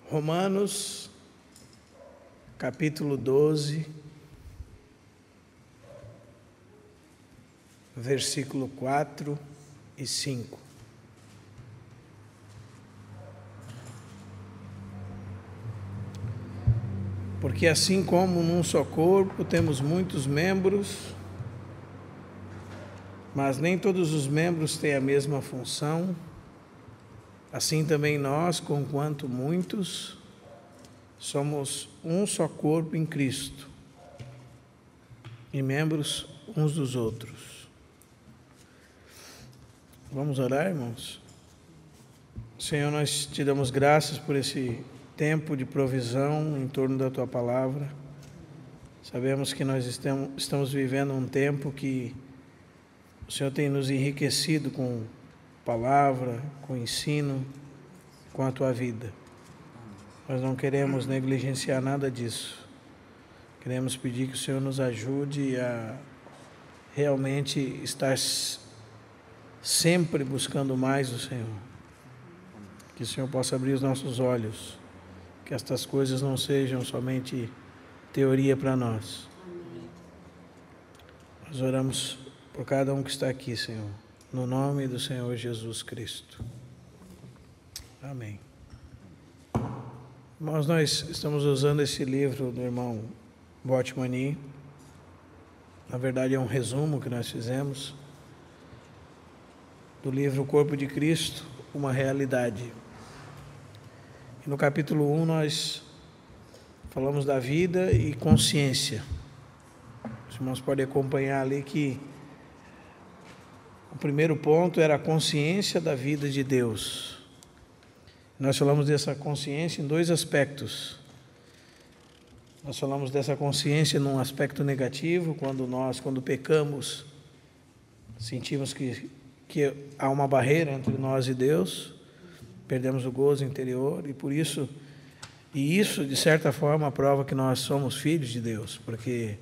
Romanos, capítulo 12, versículo 4 e 5. Porque assim como num só corpo temos muitos membros, mas nem todos os membros têm a mesma função, assim também nós, conquanto muitos, somos um só corpo em Cristo e membros uns dos outros. Vamos orar, irmãos? Senhor, nós te damos graças por esse tempo de provisão em torno da Tua Palavra. Sabemos que nós estamos vivendo um tempo que o Senhor tem nos enriquecido com palavra, com ensino, com a Tua vida. Nós não queremos negligenciar nada disso. Queremos pedir que o Senhor nos ajude a realmente estar sempre buscando mais o Senhor. Que o Senhor possa abrir os nossos olhos, que estas coisas não sejam somente teoria para nós. Nós oramos por cada um que está aqui, Senhor, no nome do Senhor Jesus Cristo. Amém. Irmãos, nós estamos usando esse livro do irmão Botmani. Na verdade é um resumo que nós fizemos do livro O Corpo de Cristo, uma realidade. E no capítulo 1 nós falamos da vida e consciência. Os irmãos podem acompanhar ali que o primeiro ponto era a consciência da vida de Deus. Nós falamos dessa consciência em dois aspectos. Nós falamos dessa consciência num aspecto negativo, quando pecamos, sentimos que há uma barreira entre nós e Deus, perdemos o gozo interior, e isso de certa forma prova que nós somos filhos de Deus, porque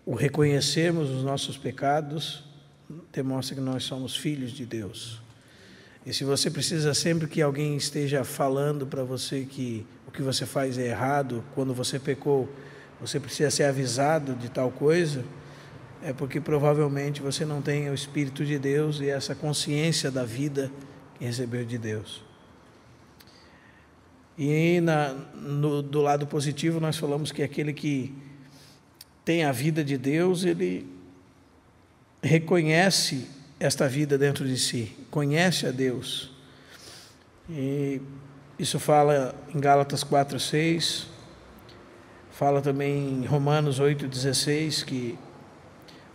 o reconhecermos os nossos pecados demonstra que nós somos filhos de Deus. E se você precisa, sempre que alguém esteja falando para você que o que você faz é errado, quando você pecou, você precisa ser avisado de tal coisa, é porque provavelmente você não tem o Espírito de Deus e essa consciência da vida que recebeu de Deus. E do lado positivo nós falamos que aquele que tem a vida de Deus, ele reconhece esta vida dentro de si, conhece a Deus. E isso fala em Gálatas 4:6, fala também em Romanos 8:16, que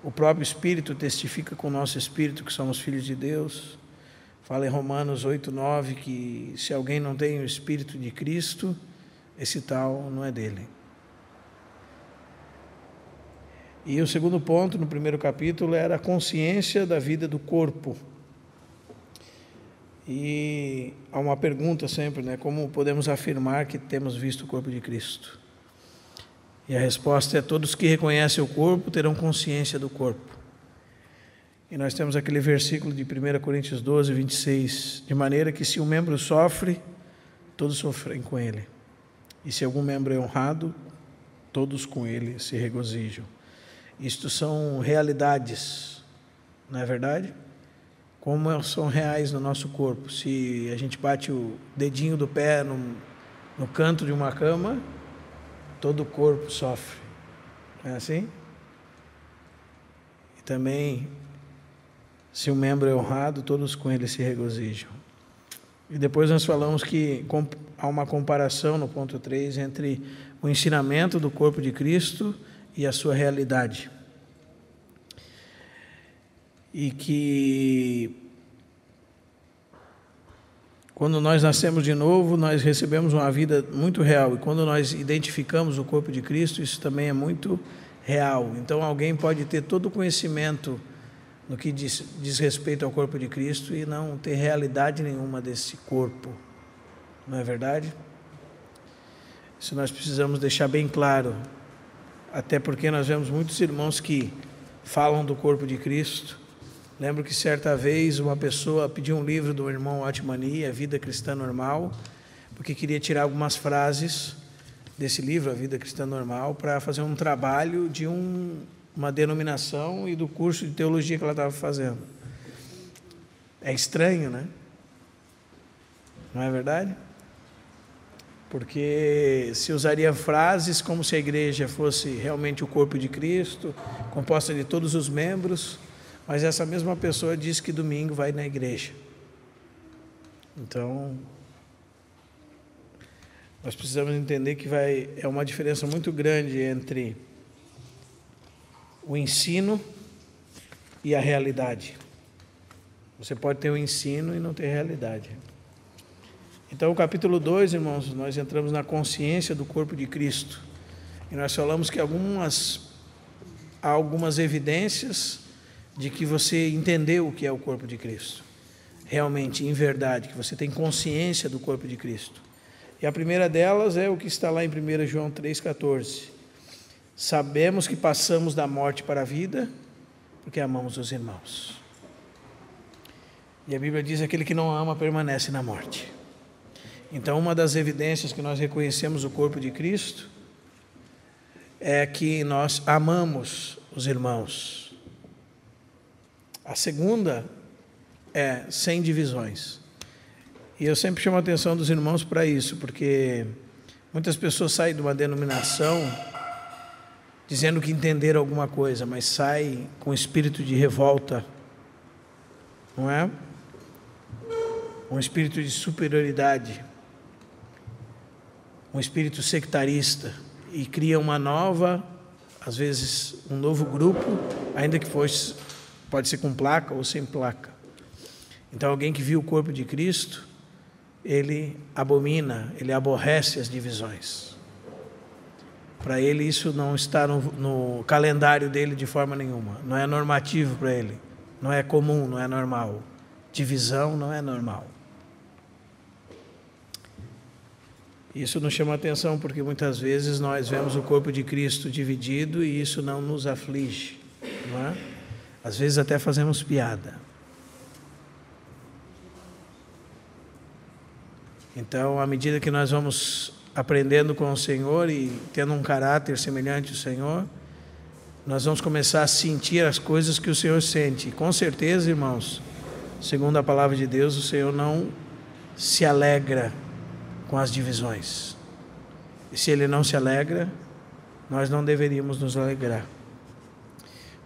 o próprio Espírito testifica com o nosso Espírito que somos filhos de Deus. Fala em Romanos 8:9, que se alguém não tem o Espírito de Cristo, esse tal não é dele. E o segundo ponto, no primeiro capítulo, era a consciência da vida do corpo. E há uma pergunta sempre, né? Como podemos afirmar que temos visto o corpo de Cristo? E a resposta é: todos que reconhecem o corpo terão consciência do corpo. E nós temos aquele versículo de 1 Coríntios 12:26, de maneira que se um membro sofre, todos sofrem com ele. E se algum membro é honrado, todos com ele se regozijam. Isto são realidades, não é verdade? Como são reais no nosso corpo. Se a gente bate o dedinho do pé no canto de uma cama, todo o corpo sofre. Não é assim? E também, se um membro é honrado, todos com ele se regozijam. E depois nós falamos que há uma comparação no ponto 3 entre o ensinamento do corpo de Cristo e a sua realidade. E que quando nós nascemos de novo, nós recebemos uma vida muito real. E quando nós identificamos o corpo de Cristo, isso também é muito real. Então alguém pode ter todo o conhecimento no que diz respeito ao corpo de Cristo e não ter realidade nenhuma desse corpo. Não é verdade? Isso nós precisamos deixar bem claro. Até porque nós vemos muitos irmãos que falam do corpo de Cristo. Lembro que certa vez uma pessoa pediu um livro do irmão Botmani, A Vida Cristã Normal, porque queria tirar algumas frases desse livro, A Vida Cristã Normal, para fazer um trabalho de uma denominação e do curso de teologia que ela estava fazendo. É estranho, né? Não é verdade? Porque se usaria frases como se a igreja fosse realmente o corpo de Cristo, composta de todos os membros, mas essa mesma pessoa diz que domingo vai na igreja. Então, nós precisamos entender que é uma diferença muito grande entre o ensino e a realidade. Você pode ter o ensino e não ter realidade. Então, o capítulo 2, irmãos, nós entramos na consciência do corpo de Cristo. E nós falamos que há algumas evidências de que você entendeu o que é o corpo de Cristo. Realmente, em verdade, que você tem consciência do corpo de Cristo. E a primeira delas é o que está lá em 1 João 3,14. Sabemos que passamos da morte para a vida, porque amamos os irmãos. E a Bíblia diz que aquele que não ama permanece na morte. Então, uma das evidências que nós reconhecemos o corpo de Cristo é que nós amamos os irmãos. A segunda é sem divisões. E eu sempre chamo a atenção dos irmãos para isso, porque muitas pessoas saem de uma denominação dizendo que entenderam alguma coisa, mas saem com espírito de revolta, não é? Um espírito de superioridade, um espírito sectarista, e cria uma nova, às vezes um novo grupo, ainda que pode ser com placa ou sem placa. Então, alguém que viu o corpo de Cristo, ele abomina, ele aborrece as divisões. Para ele isso não está no calendário dele de forma nenhuma, não é normativo para ele, não é comum, não é normal. Divisão não é normal. Isso nos chama a atenção porque muitas vezes nós vemos o corpo de Cristo dividido e isso não nos aflige, não é? Às vezes até fazemos piada. Então, à medida que nós vamos aprendendo com o Senhor e tendo um caráter semelhante ao Senhor, nós vamos começar a sentir as coisas que o Senhor sente. E com certeza, irmãos, segundo a palavra de Deus, o Senhor não se alegra com as divisões. E se Ele não se alegra, nós não deveríamos nos alegrar.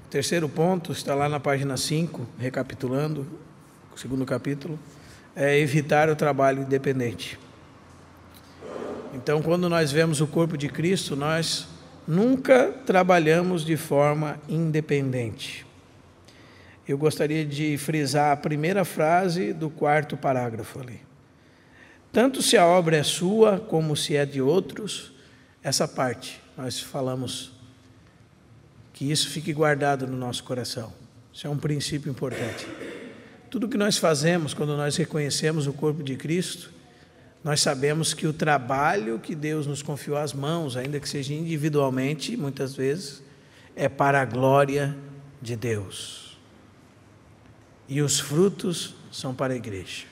O terceiro ponto está lá na página 5, recapitulando, o segundo capítulo, é evitar o trabalho independente. Então, quando nós vemos o corpo de Cristo, nós nunca trabalhamos de forma independente. Eu gostaria de frisar a primeira frase do 4º parágrafo ali. Tanto se a obra é sua, como se é de outros, essa parte, nós falamos que isso fique guardado no nosso coração. Isso é um princípio importante. Tudo que nós fazemos, quando nós reconhecemos o corpo de Cristo, nós sabemos que o trabalho que Deus nos confiou às mãos, ainda que seja individualmente, muitas vezes, é para a glória de Deus. E os frutos são para a igreja.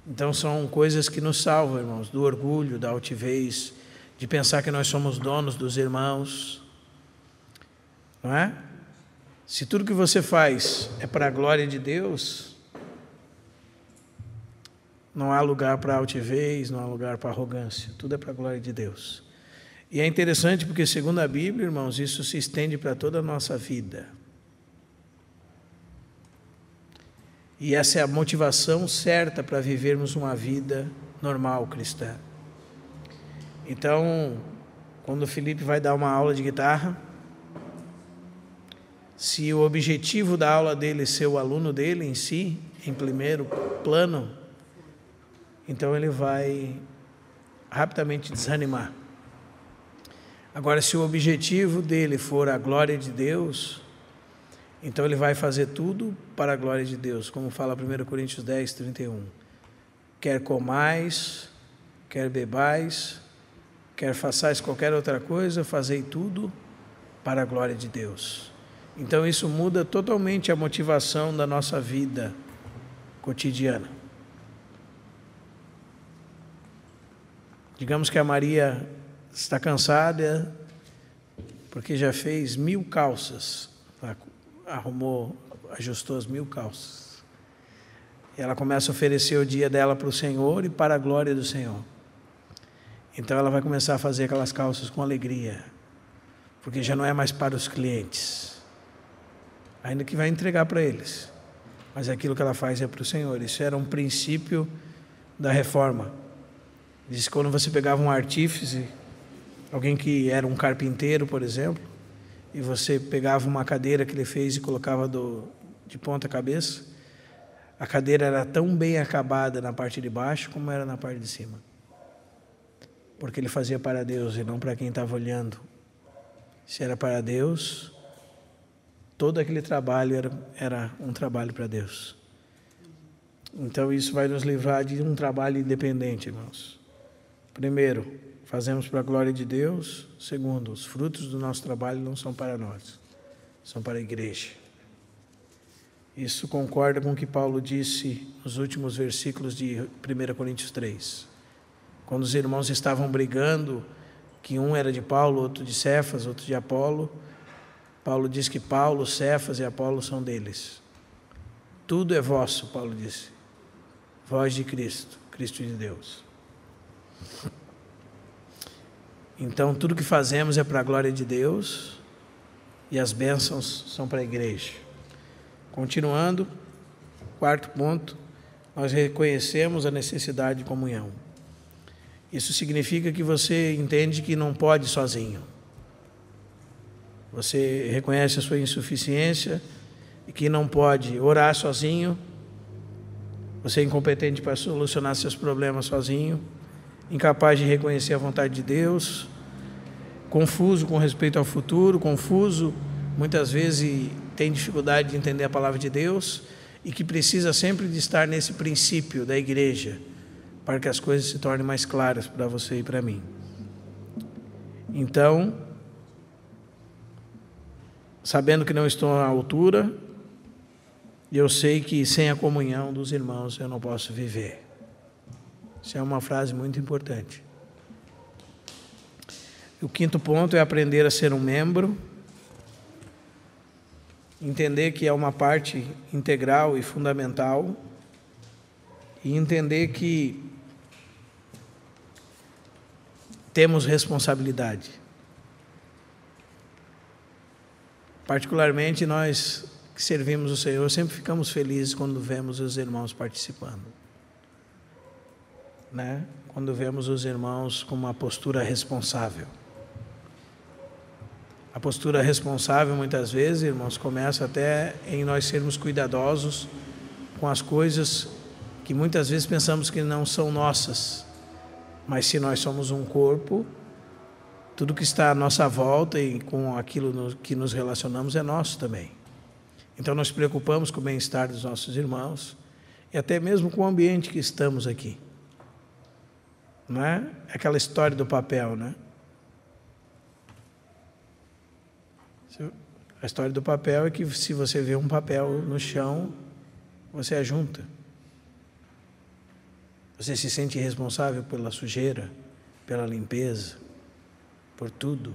Então são coisas que nos salvam, irmãos, do orgulho, da altivez, de pensar que nós somos donos dos irmãos, não é? Se tudo que você faz é para a glória de Deus, não há lugar para altivez, não há lugar para arrogância, tudo é para a glória de Deus. E é interessante porque, segundo a Bíblia, irmãos, isso se estende para toda a nossa vida. E essa é a motivação certa para vivermos uma vida normal cristã. Então, quando o Felipe vai dar uma aula de guitarra, se o objetivo da aula dele é ser o aluno dele em si, em primeiro plano, então ele vai rapidamente desanimar. Agora, se o objetivo dele for a glória de Deus, então ele vai fazer tudo para a glória de Deus, como fala 1 Coríntios 10, 31. Quer comais, quer bebais, quer façais qualquer outra coisa, fazei tudo para a glória de Deus. Então isso muda totalmente a motivação da nossa vida cotidiana. Digamos que a Maria está cansada porque já fez 1000 calças, arrumou, ajustou as 1000 calças. E ela começa a oferecer o dia dela para o Senhor e para a glória do Senhor. Então ela vai começar a fazer aquelas calças com alegria, porque já não é mais para os clientes, ainda que vai entregar para eles, mas aquilo que ela faz é para o Senhor. Isso era um princípio da reforma. Diz que quando você pegava um artífice, alguém que era um carpinteiro, por exemplo, e você pegava uma cadeira que ele fez e colocava de ponta cabeça, a cadeira era tão bem acabada na parte de baixo como era na parte de cima, porque ele fazia para Deus e não para quem estava olhando. Se era para Deus, todo aquele trabalho era um trabalho para Deus. Então isso vai nos livrar de um trabalho independente, irmãos. Primeiro, fazemos para a glória de Deus. Segundo, os frutos do nosso trabalho não são para nós, são para a igreja. Isso concorda com o que Paulo disse nos últimos versículos de 1 Coríntios 3. Quando os irmãos estavam brigando, que um era de Paulo, outro de Cefas, outro de Apolo, Paulo diz que Paulo, Cefas e Apolo são deles. Tudo é vosso, Paulo disse. Vós de Cristo, Cristo de Deus. Então, tudo que fazemos é para a glória de Deus e as bênçãos são para a igreja. Continuando, quarto ponto, nós reconhecemos a necessidade de comunhão. Isso significa que você entende que não pode sozinho. Você reconhece a sua insuficiência e que não pode orar sozinho. Você é incompetente para solucionar seus problemas sozinho, incapaz de reconhecer a vontade de Deus, confuso com respeito ao futuro, confuso, muitas vezes tem dificuldade de entender a palavra de Deus e que precisa sempre de estar nesse princípio da igreja, para que as coisas se tornem mais claras para você e para mim. Então, sabendo que não estou à altura, eu sei que sem a comunhão dos irmãos eu não posso viver. Isso é uma frase muito importante. O quinto ponto é aprender a ser um membro, entender que é uma parte integral e fundamental, e entender que temos responsabilidade. Particularmente nós que servimos o Senhor, sempre ficamos felizes quando vemos os irmãos participando, né? Quando vemos os irmãos com uma postura responsável. A postura responsável, muitas vezes, irmãos, começa até em nós sermos cuidadosos com as coisas que muitas vezes pensamos que não são nossas. Mas se nós somos um corpo, tudo que está à nossa volta e com aquilo que nos relacionamos é nosso também. Então nós nos preocupamos com o bem-estar dos nossos irmãos e até mesmo com o ambiente que estamos aqui. Não é? Aquela história do papel, né? A história do papel é que se você vê um papel no chão, você ajunta. Você se sente responsável pela sujeira, pela limpeza, por tudo.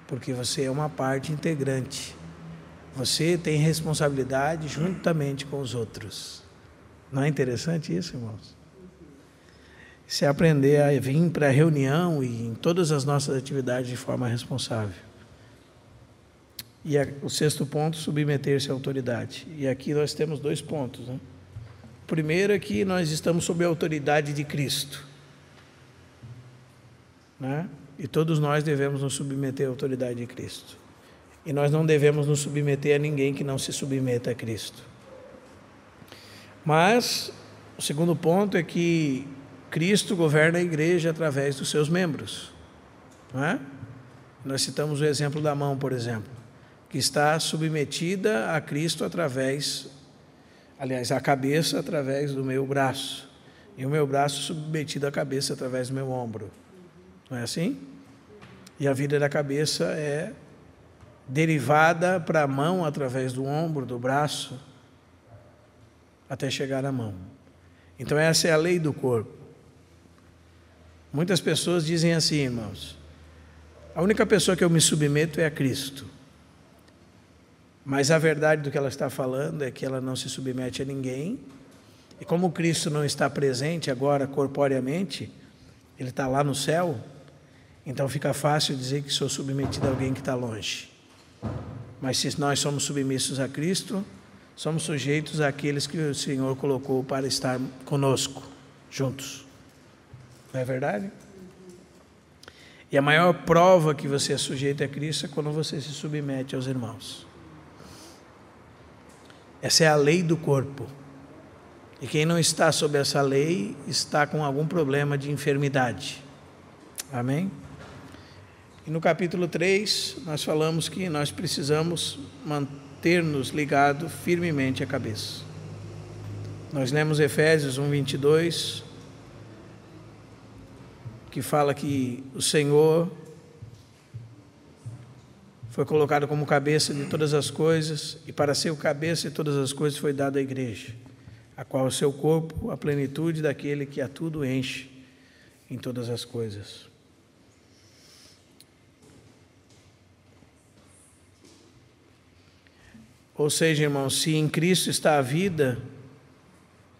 Porque você é uma parte integrante. Você tem responsabilidade juntamente com os outros. Não é interessante isso, irmãos? Você aprender a vir para a reunião e em todas as nossas atividades de forma responsável. E o sexto ponto, submeter-se à autoridade. E aqui nós temos 2 pontos, né? O primeiro é que nós estamos sob a autoridade de Cristo, né? E todos nós devemos nos submeter à autoridade de Cristo. E nós não devemos nos submeter a ninguém que não se submeta a Cristo. Mas o segundo ponto é que Cristo governa a igreja através dos seus membros, não é? Nós citamos o exemplo da mão, por exemplo, que está submetida a Cristo através, aliás, a cabeça através do meu braço, e o meu braço submetido à cabeça através do meu ombro. Não é assim? E a vida da cabeça é derivada para a mão através do ombro, do braço, até chegar à mão. Então essa é a lei do corpo. Muitas pessoas dizem assim, irmãos: a única pessoa que eu me submeto é a Cristo. Mas a verdade do que ela está falando é que ela não se submete a ninguém. E como Cristo não está presente agora corporeamente, Ele está lá no céu, então fica fácil dizer que sou submetido a alguém que está longe. Mas se nós somos submissos a Cristo, somos sujeitos àqueles que o Senhor colocou para estar conosco, juntos. Não é verdade? E a maior prova que você é sujeito a Cristo é quando você se submete aos irmãos. Essa é a lei do corpo. E quem não está sob essa lei está com algum problema de enfermidade. Amém? E no capítulo 3, nós falamos que nós precisamos manter-nos ligados firmemente à cabeça. Nós lemos Efésios 1:22, que fala que o Senhor foi colocado como cabeça de todas as coisas, e para ser o cabeça de todas as coisas foi dado à igreja, a qual é o seu corpo, a plenitude daquele que a tudo enche em todas as coisas. Ou seja, irmãos, se em Cristo está a vida,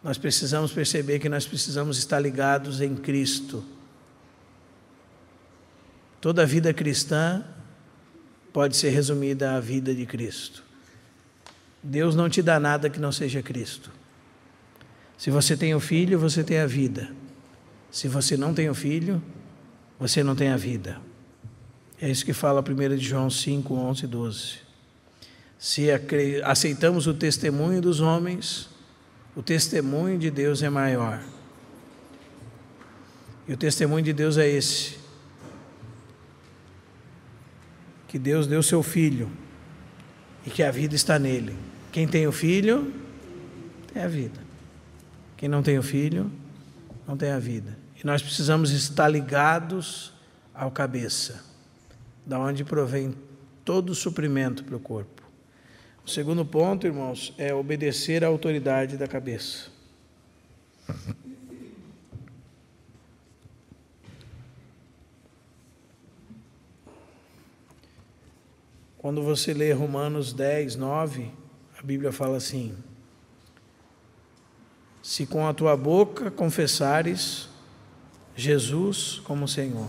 nós precisamos perceber que nós precisamos estar ligados em Cristo. Toda a vida cristã pode ser resumida à vida de Cristo. Deus não te dá nada que não seja Cristo. Se você tem o Filho, você tem a vida. Se você não tem o Filho, você não tem a vida. É isso que fala 1 João 5, 11 e 12. Se aceitamos o testemunho dos homens, o testemunho de Deus é maior. E o testemunho de Deus é esse: que Deus deu seu Filho e que a vida está nele. Quem tem o Filho, tem a vida. Quem não tem o Filho, não tem a vida. E nós precisamos estar ligados ao cabeça, da onde provém todo o suprimento para o corpo. O segundo ponto, irmãos, é obedecer à autoridade da cabeça. Quando você lê Romanos 10, 9, a Bíblia fala assim: se com a tua boca confessares Jesus como Senhor,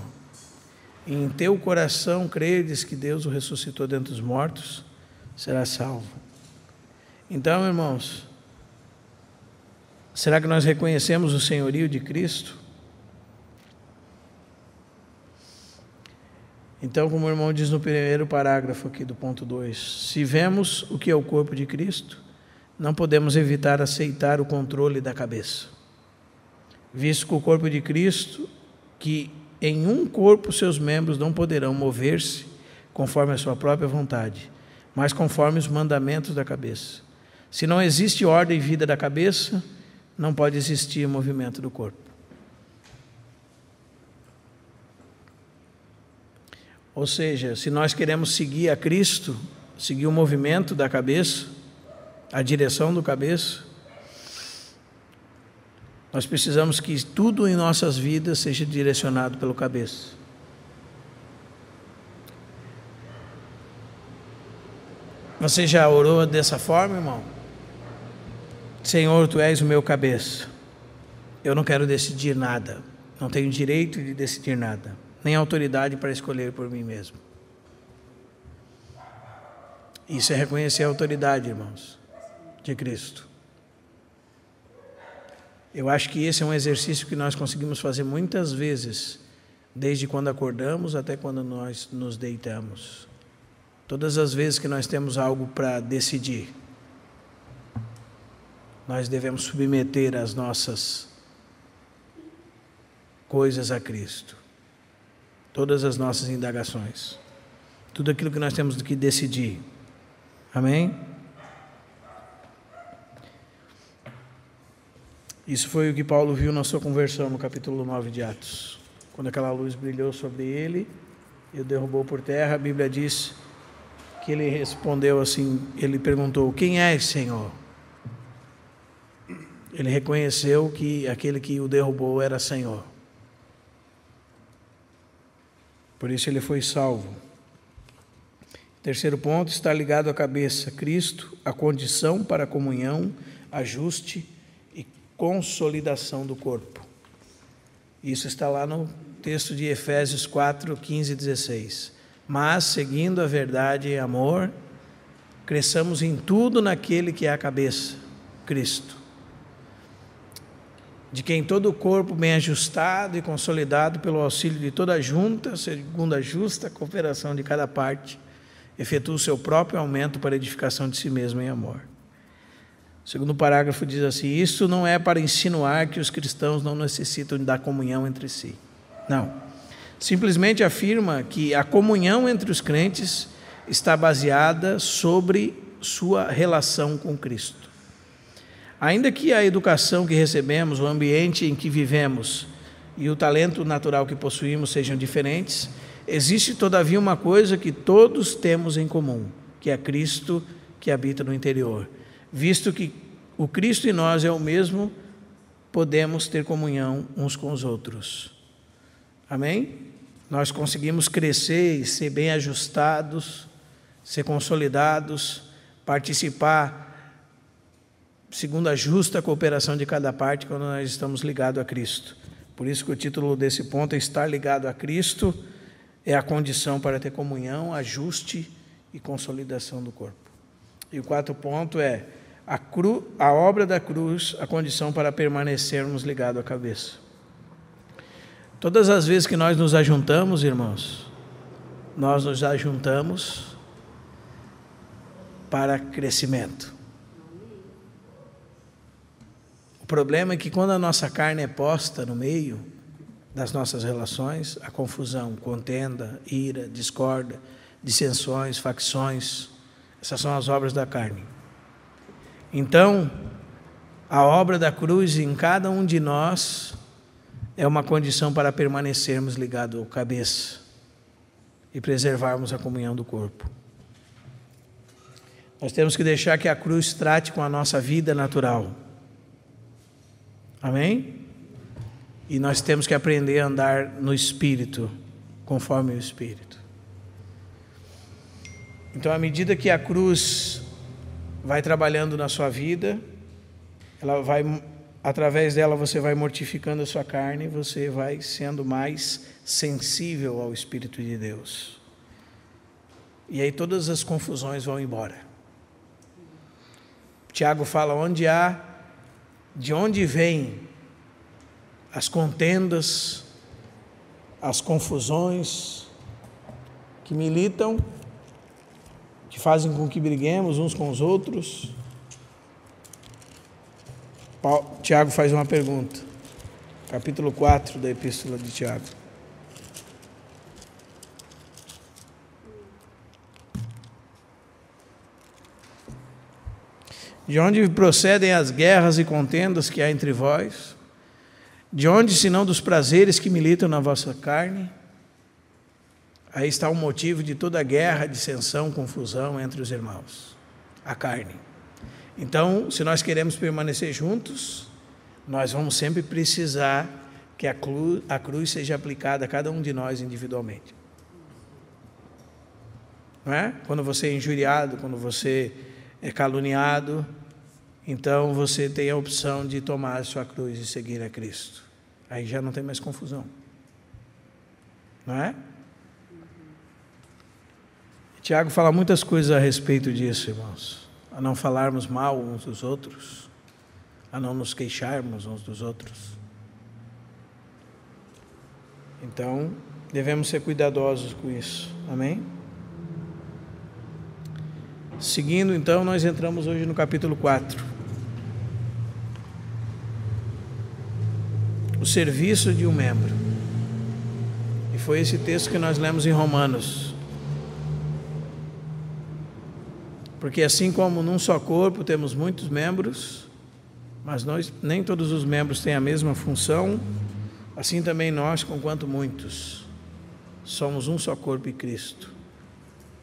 e em teu coração creres que Deus o ressuscitou dentre os mortos, será salvo. Então, irmãos, será que nós reconhecemos o senhorio de Cristo? Então, como o irmão diz no primeiro parágrafo aqui do ponto 2, se vemos o que é o corpo de Cristo, não podemos evitar aceitar o controle da cabeça. Visto que o corpo de Cristo, que em um corpo seus membros não poderão mover-se conforme a sua própria vontade, mas conforme os mandamentos da cabeça. Se não existe ordem e vida da cabeça, não pode existir movimento do corpo. Ou seja, se nós queremos seguir a Cristo, seguir o movimento da cabeça, a direção do cabeça, nós precisamos que tudo em nossas vidas seja direcionado pelo cabeça. Você já orou dessa forma, irmão? Senhor, Tu és o meu cabeça. Eu não quero decidir nada. Não tenho direito de decidir nada, nem autoridade para escolher por mim mesmo. Isso é reconhecer a autoridade, irmãos, de Cristo. Eu acho que esse é um exercício que nós conseguimos fazer muitas vezes, desde quando acordamos até quando nós nos deitamos. Todas as vezes que nós temos algo para decidir, nós devemos submeter as nossas coisas a Cristo. Todas as nossas indagações. Tudo aquilo que nós temos que decidir. Amém? Isso foi o que Paulo viu na sua conversão no capítulo 9 de Atos. Quando aquela luz brilhou sobre ele e o derrubou por terra, a Bíblia diz que ele respondeu assim, ele perguntou: quem és, Senhor? Ele reconheceu que aquele que o derrubou era Senhor. Por isso ele foi salvo. Terceiro ponto, está ligado à cabeça. Cristo, a condição para a comunhão, ajuste e consolidação do corpo. Isso está lá no texto de Efésios 4, 15 e 16. Mas, seguindo a verdade e amor, cresçamos em tudo naquele que é a cabeça, Cristo, de quem todo o corpo bem ajustado e consolidado pelo auxílio de toda a junta, segundo a justa cooperação de cada parte, efetua o seu próprio aumento para a edificação de si mesmo em amor. O segundo parágrafo diz assim: isso não é para insinuar que os cristãos não necessitam da comunhão entre si. Não. Simplesmente afirma que a comunhão entre os crentes está baseada sobre sua relação com Cristo. Ainda que a educação que recebemos, o ambiente em que vivemos e o talento natural que possuímos sejam diferentes, existe todavia uma coisa que todos temos em comum, que é Cristo que habita no interior. Visto que o Cristo em nós é o mesmo, podemos ter comunhão uns com os outros. Amém? Nós conseguimos crescer e ser bem ajustados, ser consolidados, participar segundo a justa cooperação de cada parte quando nós estamos ligados a Cristo. Por isso que o título desse ponto é estar ligado a Cristo, é a condição para ter comunhão, ajuste e consolidação do corpo. E o quarto ponto é a obra da cruz, a condição para permanecermos ligados à cabeça. Todas as vezes que nós nos ajuntamos, irmãos, nós nos ajuntamos para crescimento. O problema é que quando a nossa carne é posta no meio das nossas relações, a confusão, contenda, ira, discórdia, dissensões, facções, essas são as obras da carne. Então, a obra da cruz em cada um de nós é uma condição para permanecermos ligados à cabeça e preservarmos a comunhão do corpo. Nós temos que deixar que a cruz trate com a nossa vida natural. Amém? E nós temos que aprender a andar no Espírito, conforme o Espírito. Então, à medida que a cruz vai trabalhando na sua vida, através dela você vai mortificando a sua carne, você vai sendo mais sensível ao Espírito de Deus. E aí todas as confusões vão embora. Tiago fala, de onde vêm as contendas, as confusões que militam, que fazem com que briguemos uns com os outros. Tiago faz uma pergunta, capítulo 4 da Epístola de Tiago. De onde procedem as guerras e contendas que há entre vós? De onde, senão dos prazeres que militam na vossa carne? Aí está o motivo de toda guerra, dissensão, confusão entre os irmãos, a carne. Então, se nós queremos permanecer juntos, nós vamos sempre precisar que a cruz seja aplicada a cada um de nós individualmente. Não é? Quando você é injuriado, quando você é caluniado, então você tem a opção de tomar a sua cruz e seguir a Cristo. Aí já não tem mais confusão. Não é? Tiago fala muitas coisas a respeito disso, irmãos. A não falarmos mal uns dos outros, a não nos queixarmos uns dos outros. Então, devemos ser cuidadosos com isso. Amém? Seguindo, então, nós entramos hoje no capítulo 4. O serviço de um membro. E foi esse texto que nós lemos em Romanos. Porque assim como num só corpo temos muitos membros, mas nem todos os membros têm a mesma função, assim também nós, conquanto muitos, somos um só corpo em Cristo,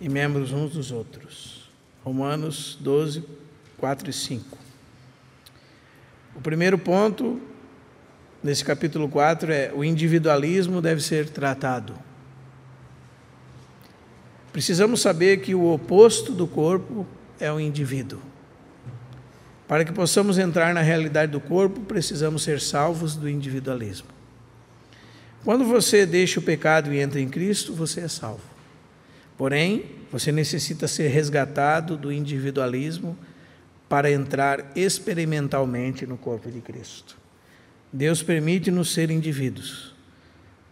e membros uns dos outros. Romanos 12, 4 e 5. O primeiro ponto, nesse capítulo 4, é o individualismo deve ser tratado. precisamos saber que o oposto do corpo é o indivíduo. Para que possamos entrar na realidade do corpo, precisamos ser salvos do individualismo. Quando você deixa o pecado e entra em Cristo, você é salvo. Porém, você necessita ser resgatado do individualismo para entrar experimentalmente no corpo de Cristo. Deus permite-nos ser indivíduos,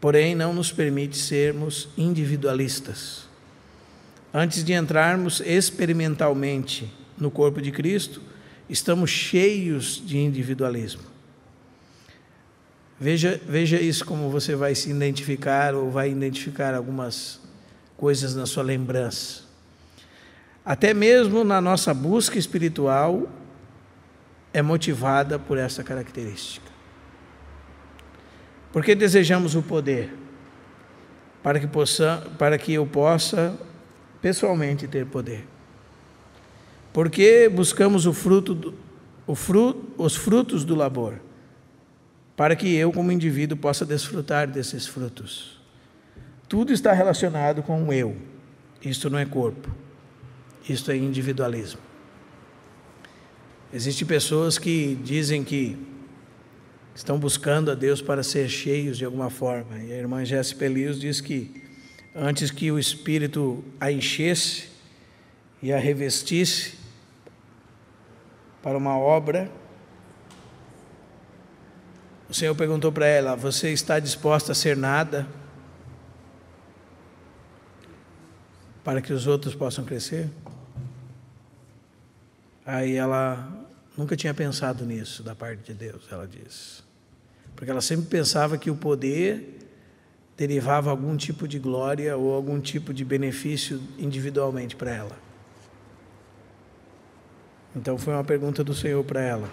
porém não nos permite sermos individualistas. Antes de entrarmos experimentalmente no corpo de Cristo, estamos cheios de individualismo. Veja isso como você vai se identificar ou vai identificar algumas coisas na sua lembrança. Até mesmo na nossa busca espiritual é motivada por essa característica. Porque desejamos o poder para que eu possa pessoalmente ter poder. Porque buscamos os frutos do labor, para que eu, como indivíduo, possa desfrutar desses frutos. Tudo está relacionado com o eu. Isto não é corpo. Isto é individualismo. Existem pessoas que dizem que estão buscando a Deus para ser cheios de alguma forma. E a irmã Jéssica Pelios diz que antes que o Espírito a enchesse e a revestisse para uma obra, o Senhor perguntou para ela: você está disposta a ser nada para que os outros possam crescer? Aí ela nunca tinha pensado nisso da parte de Deus, ela disse. Porque ela sempre pensava que o poder derivava algum tipo de glória ou algum tipo de benefício individualmente para ela. Então foi uma pergunta do Senhor para ela.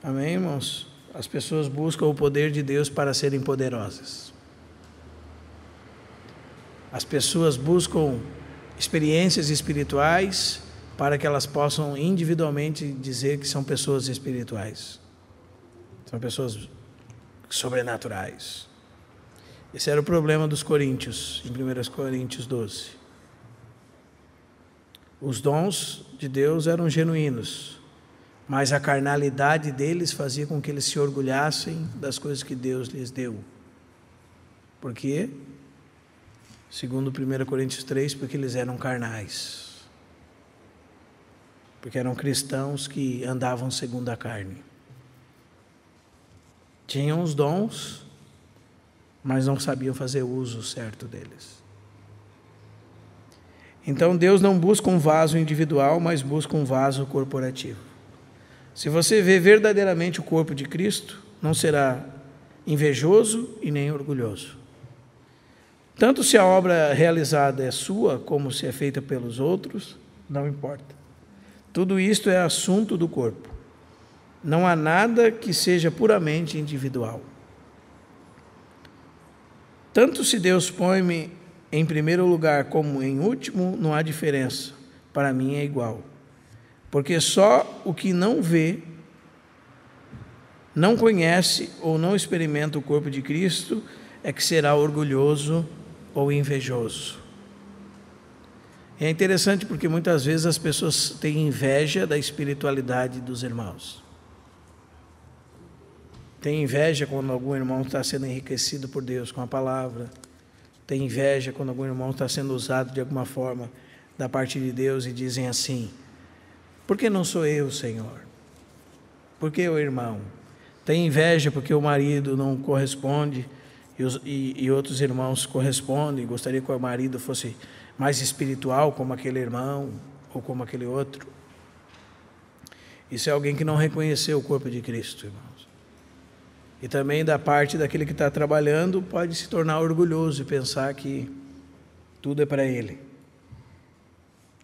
Amém, irmãos? As pessoas buscam o poder de Deus para serem poderosas. As pessoas buscam experiências espirituais para que elas possam individualmente dizer que são pessoas espirituais. São pessoas sobrenaturais. Esse era o problema dos coríntios, em 1 Coríntios 12. Os dons de Deus eram genuínos, mas a carnalidade deles fazia com que eles se orgulhassem das coisas que Deus lhes deu. Por quê? Segundo 1 Coríntios 3, porque eles eram carnais. Porque eram cristãos que andavam segundo a carne. Tinham os dons, mas não sabiam fazer uso certo deles. Então Deus não busca um vaso individual, mas busca um vaso corporativo. Se você vê verdadeiramente o corpo de Cristo, não será invejoso e nem orgulhoso. Tanto se a obra realizada é sua, como se é feita pelos outros, não importa. Tudo isto é assunto do corpo. Não há nada que seja puramente individual. Tanto se Deus põe-me em primeiro lugar como em último, não há diferença. Para mim é igual. Porque só o que não vê, não conhece ou não experimenta o corpo de Cristo é que será orgulhoso ou invejoso. É interessante porque muitas vezes as pessoas têm inveja da espiritualidade dos irmãos. Tem inveja quando algum irmão está sendo enriquecido por Deus com a palavra. Tem inveja quando algum irmão está sendo usado de alguma forma da parte de Deus e dizem assim: por que não sou eu, Senhor? Por que o irmão? Tem inveja porque o marido não corresponde e outros irmãos correspondem. Gostaria que o marido fosse mais espiritual como aquele irmão ou como aquele outro. Isso é alguém que não reconheceu o corpo de Cristo, irmãos. E também da parte daquele que está trabalhando pode se tornar orgulhoso e pensar que tudo é para ele.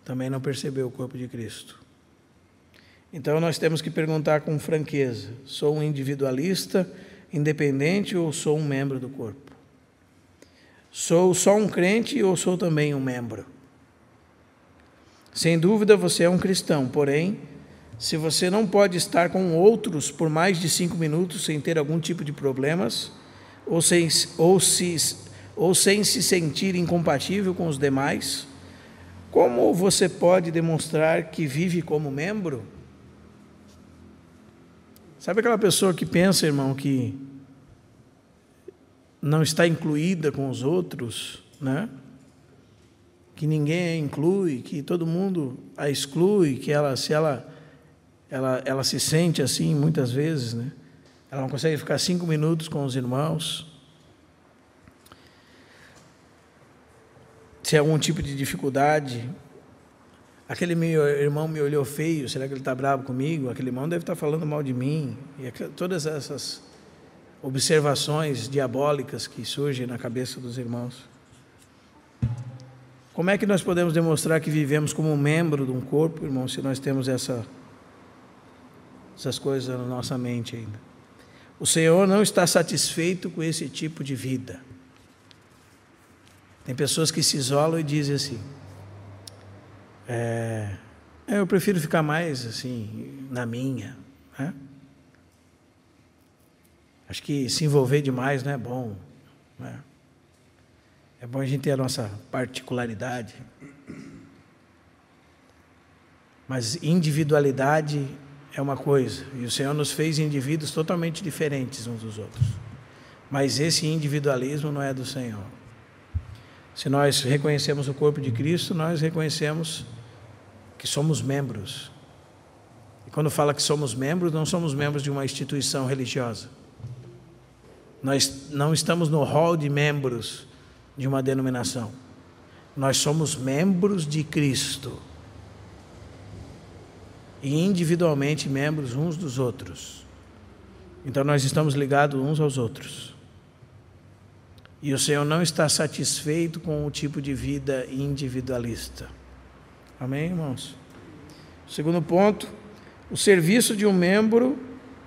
Também não percebeu o corpo de Cristo. Então nós temos que perguntar com franqueza: sou um individualista, independente ou sou um membro do corpo? Sou só um crente ou sou também um membro? Sem dúvida você é um cristão, porém, se você não pode estar com outros por mais de 5 minutos sem ter algum tipo de problemas, ou se ou sem se sentir incompatível com os demais, como você pode demonstrar que vive como membro? Sabe aquela pessoa que pensa, irmão, que não está incluída com os outros, né? Que ninguém a inclui, que todo mundo a exclui, que ela se sente assim muitas vezes, né? Ela não consegue ficar 5 minutos com os irmãos. Se há algum tipo de dificuldade, aquele meu irmão me olhou feio, será que ele está bravo comigo? Aquele irmão deve estar falando mal de mim. E todas essas observações diabólicas que surgem na cabeça dos irmãos. Como é que nós podemos demonstrar que vivemos como um membro de um corpo, irmão, se nós temos essas coisas na nossa mente ainda? O Senhor não está satisfeito com esse tipo de vida. Tem pessoas que se isolam e dizem assim, eu prefiro ficar mais assim, na minha, né? Acho que se envolver demais não é bom, né? É bom a gente ter a nossa particularidade. Mas individualidade é uma coisa, e o Senhor nos fez indivíduos totalmente diferentes uns dos outros. Mas esse individualismo não é do Senhor. Se nós reconhecemos o corpo de Cristo, nós reconhecemos que somos membros. E quando fala que somos membros, não somos membros de uma instituição religiosa. Nós não estamos no hall de membros de uma denominação. Nós somos membros de Cristo. E individualmente membros uns dos outros. Então nós estamos ligados uns aos outros. E o Senhor não está satisfeito com o tipo de vida individualista. Amém, irmãos? Segundo ponto, o serviço de um membro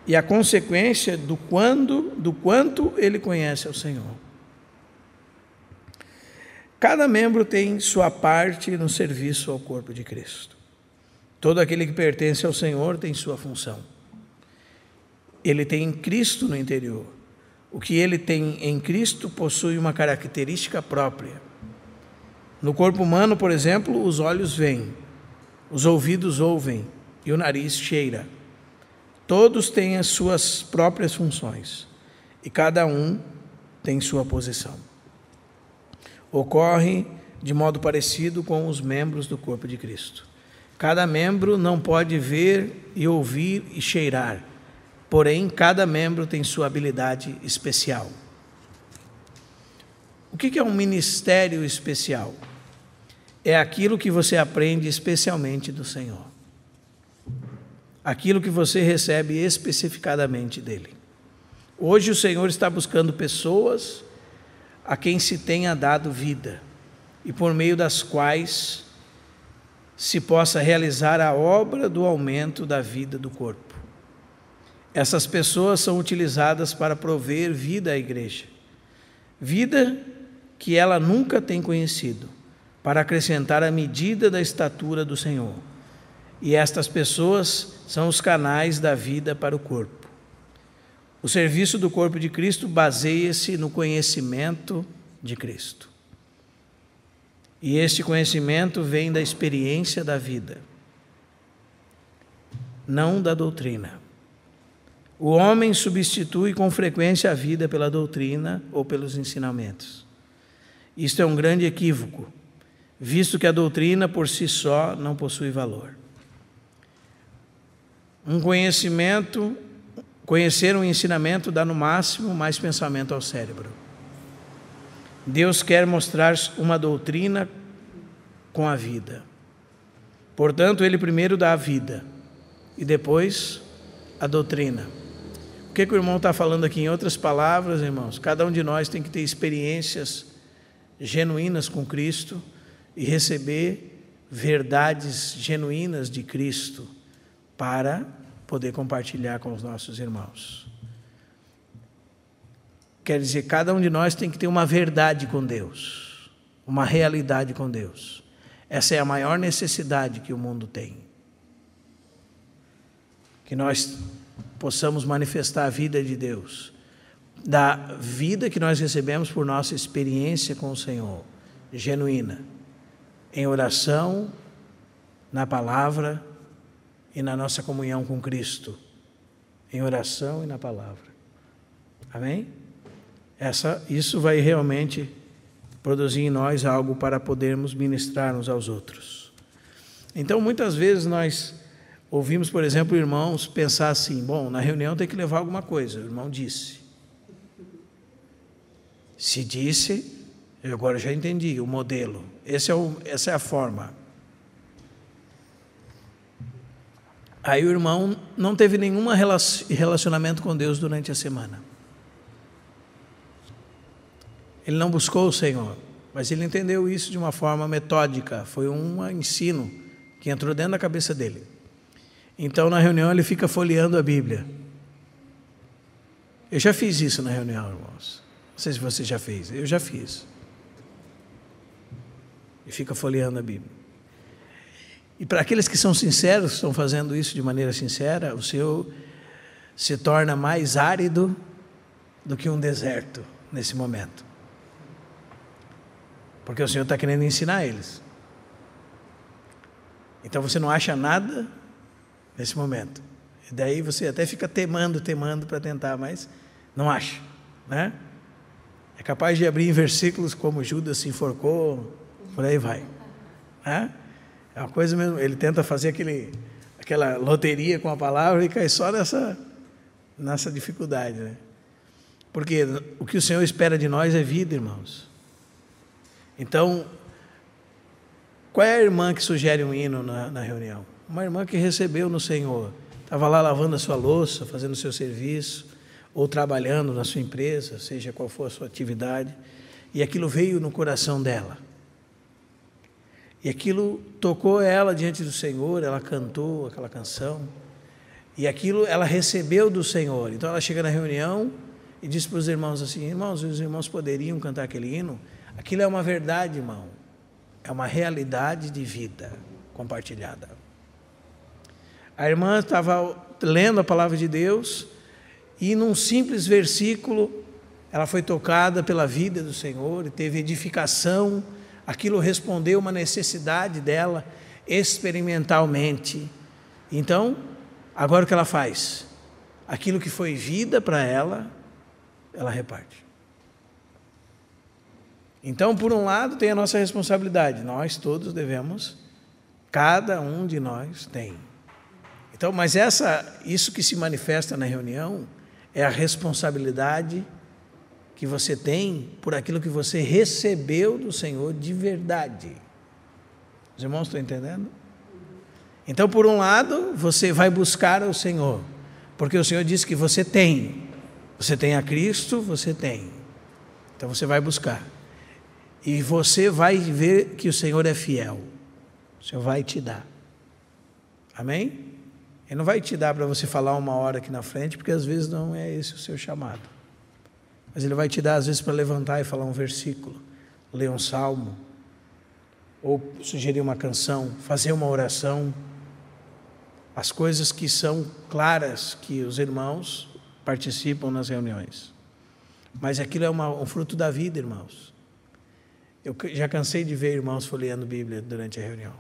e a consequência do quanto ele conhece ao Senhor. Cada membro tem sua parte no serviço ao corpo de Cristo. Todo aquele que pertence ao Senhor tem sua função. Ele tem Cristo no interior. O que ele tem em Cristo possui uma característica própria. No corpo humano, por exemplo, os olhos veem, os ouvidos ouvem e o nariz cheira. Todos têm as suas próprias funções e cada um tem sua posição. Ocorre de modo parecido com os membros do corpo de Cristo. Cada membro não pode ver e ouvir e cheirar, porém, cada membro tem sua habilidade especial. O que é um ministério especial? É aquilo que você aprende especialmente do Senhor. Aquilo que você recebe especificadamente dele. Hoje o Senhor está buscando pessoas a quem se tenha dado vida e por meio das quais se possa realizar a obra do aumento da vida do corpo. Essas pessoas são utilizadas para prover vida à igreja, vida que ela nunca tem conhecido, para acrescentar a medida da estatura do Senhor. E estas pessoas são os canais da vida para o corpo. O serviço do corpo de Cristo baseia-se no conhecimento de Cristo. E este conhecimento vem da experiência da vida, não da doutrina. O homem substitui com frequência a vida pela doutrina ou pelos ensinamentos. Isto é um grande equívoco, visto que a doutrina por si só não possui valor. Conhecer um ensinamento dá no máximo mais pensamento ao cérebro. Deus quer mostrar uma doutrina com a vida. Portanto, Ele primeiro dá a vida e depois a doutrina. O que o irmão está falando aqui? Em outras palavras, irmãos, cada um de nós tem que ter experiências genuínas com Cristo e receber verdades genuínas de Cristo para poder compartilhar com os nossos irmãos. Quer dizer, cada um de nós tem que ter uma verdade com Deus, uma realidade com Deus. Essa é a maior necessidade que o mundo tem. Que nós possamos manifestar a vida de Deus, da vida que nós recebemos por nossa experiência com o Senhor, genuína, em oração, na palavra e na nossa comunhão com Cristo, em oração e na palavra. Amém? Isso vai realmente produzir em nós algo para podermos ministrar uns aos outros. Então, muitas vezes nós ouvimos, por exemplo, irmãos pensar assim: bom, na reunião tem que levar alguma coisa. O irmão disse. Se disse, eu agora já entendi o modelo. Essa é a forma. Aí o irmão não teve nenhum relacionamento com Deus durante a semana. Ele não buscou o Senhor, mas ele entendeu isso de uma forma metódica. Foi um ensino que entrou dentro da cabeça dele. Então, na reunião, ele fica folheando a Bíblia. Eu já fiz isso na reunião, irmãos. Não sei se você já fez. Eu já fiz. E fica folheando a Bíblia. E para aqueles que são sinceros, que estão fazendo isso de maneira sincera, o Senhor se torna mais árido do que um deserto nesse momento. Porque o Senhor está querendo ensinar eles. Então você não acha nada nesse momento. E daí você até fica temando para tentar, mas não acha, né? É capaz de abrir em versículos como Judas se enforcou, por aí vai. Né? É uma coisa mesmo, ele tenta fazer aquela loteria com a palavra e cai só nessa dificuldade, né? Porque o que o Senhor espera de nós é vida, irmãos. Então, qual é a irmã que sugere um hino na reunião? Uma irmã que recebeu no Senhor, estava lá lavando a sua louça, fazendo o seu serviço, ou trabalhando na sua empresa, seja qual for a sua atividade, e aquilo veio no coração dela. E aquilo tocou ela diante do Senhor, ela cantou aquela canção, e aquilo ela recebeu do Senhor. Então ela chega na reunião e diz para os irmãos assim: irmãos, os irmãos poderiam cantar aquele hino? Aquilo é uma verdade, irmão. É uma realidade de vida compartilhada. A irmã estava lendo a palavra de Deus e num simples versículo ela foi tocada pela vida do Senhor e teve edificação. Aquilo respondeu uma necessidade dela experimentalmente. Então, agora o que ela faz? Aquilo que foi vida para ela, ela reparte. Então, por um lado, tem a nossa responsabilidade. Nós todos devemos, cada um de nós tem. Então, mas isso que se manifesta na reunião é a responsabilidade que você tem por aquilo que você recebeu do Senhor de verdade. Os irmãos estão entendendo? Então, por um lado, você vai buscar o Senhor, porque o Senhor disse que você tem. Você tem a Cristo, você tem. Então, você vai buscar. E você vai ver que o Senhor é fiel. O Senhor vai te dar. Amém? Ele não vai te dar para você falar uma hora aqui na frente, porque às vezes não é esse o seu chamado. Mas Ele vai te dar às vezes para levantar e falar um versículo, ler um salmo, ou sugerir uma canção, fazer uma oração. As coisas que são claras que os irmãos participam nas reuniões. Mas aquilo é um fruto da vida, irmãos. Eu já cansei de ver irmãos folheando Bíblia durante a reunião.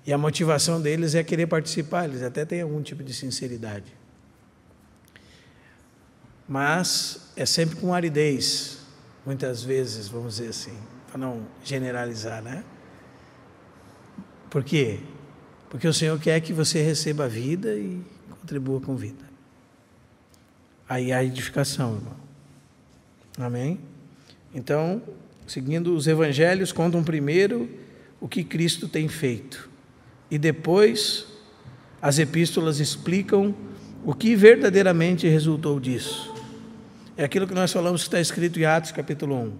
E a motivação deles é querer participar, eles até têm algum tipo de sinceridade. Mas é sempre com aridez, muitas vezes, vamos dizer assim, para não generalizar, né? Por quê? Porque o Senhor quer que você receba a vida e contribua com vida. Aí há edificação, irmão. Amém? Então, seguindo os evangelhos, contam primeiro o que Cristo tem feito. E depois, as epístolas explicam o que verdadeiramente resultou disso. É aquilo que nós falamos que está escrito em Atos capítulo 1.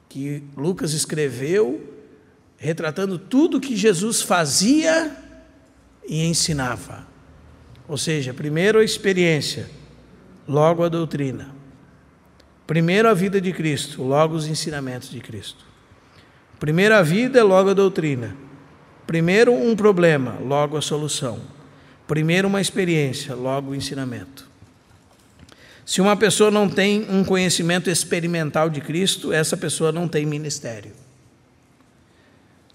Que Lucas escreveu, retratando tudo que Jesus fazia e ensinava. Ou seja, primeiro a experiência, logo a doutrina. Primeiro a vida de Cristo, logo os ensinamentos de Cristo. Primeiro a vida, logo a doutrina. Primeiro um problema, logo a solução. Primeiro uma experiência, logo o ensinamento. Se uma pessoa não tem um conhecimento experimental de Cristo, essa pessoa não tem ministério.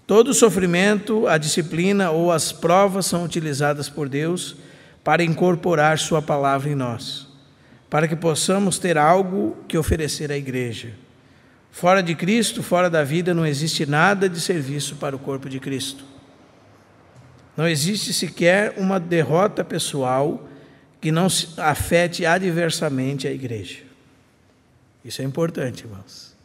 Todo sofrimento, a disciplina ou as provas são utilizadas por Deus para incorporar sua palavra em nós, para que possamos ter algo que oferecer à igreja. Fora de Cristo, fora da vida, não existe nada de serviço para o corpo de Cristo. Não existe sequer uma derrota pessoal que não afete adversamente a igreja. Isso é importante, irmãos.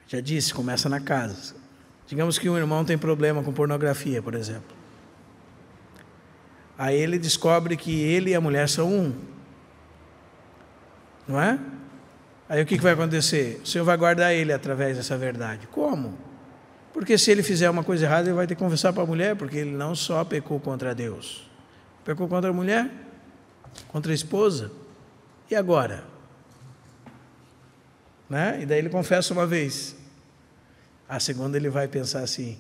Já disse, começa na casa. Digamos que um irmão tem problema com pornografia, por exemplo. Aí ele descobre que ele e a mulher são um. Não é? Aí o que vai acontecer? O Senhor vai guardar ele através dessa verdade. Como? Porque se ele fizer uma coisa errada, ele vai ter que confessar para a mulher, porque ele não só pecou contra Deus. Pecou contra a mulher, contra a esposa. E agora? Né? E daí ele confessa uma vez. A segunda ele vai pensar assim: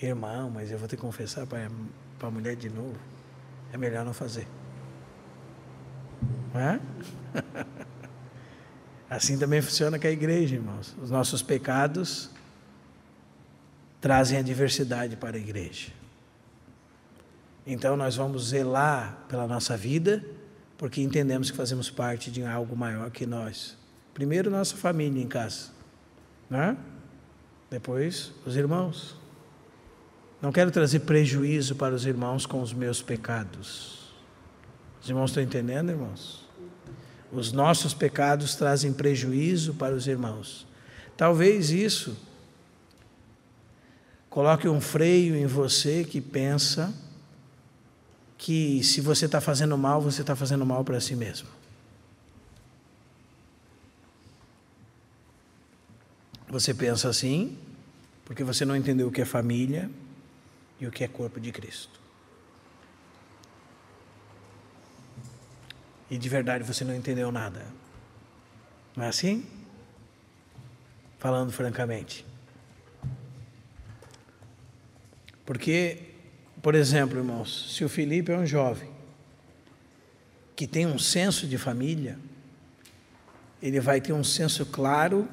irmão, mas eu vou ter que confessar para a mulher de novo. É melhor não fazer. Não é? Assim também funciona com a igreja, irmãos. Os nossos pecados trazem adversidade para a igreja. Então nós vamos zelar pela nossa vida, porque entendemos que fazemos parte de algo maior que nós. Primeiro nossa família em casa, né? Depois os irmãos. Não quero trazer prejuízo para os irmãos com os meus pecados. Os irmãos estão entendendo, irmãos? Os nossos pecados trazem prejuízo para os irmãos. Talvez isso coloque um freio em você que pensa que se você está fazendo mal, você está fazendo mal para si mesmo. Você pensa assim porque você não entendeu o que é família e o que é corpo de Cristo. E de verdade você não entendeu nada. Não é assim? Falando francamente. Porque, por exemplo, irmãos, se o Felipe é um jovem que tem um senso de família, ele vai ter um senso claro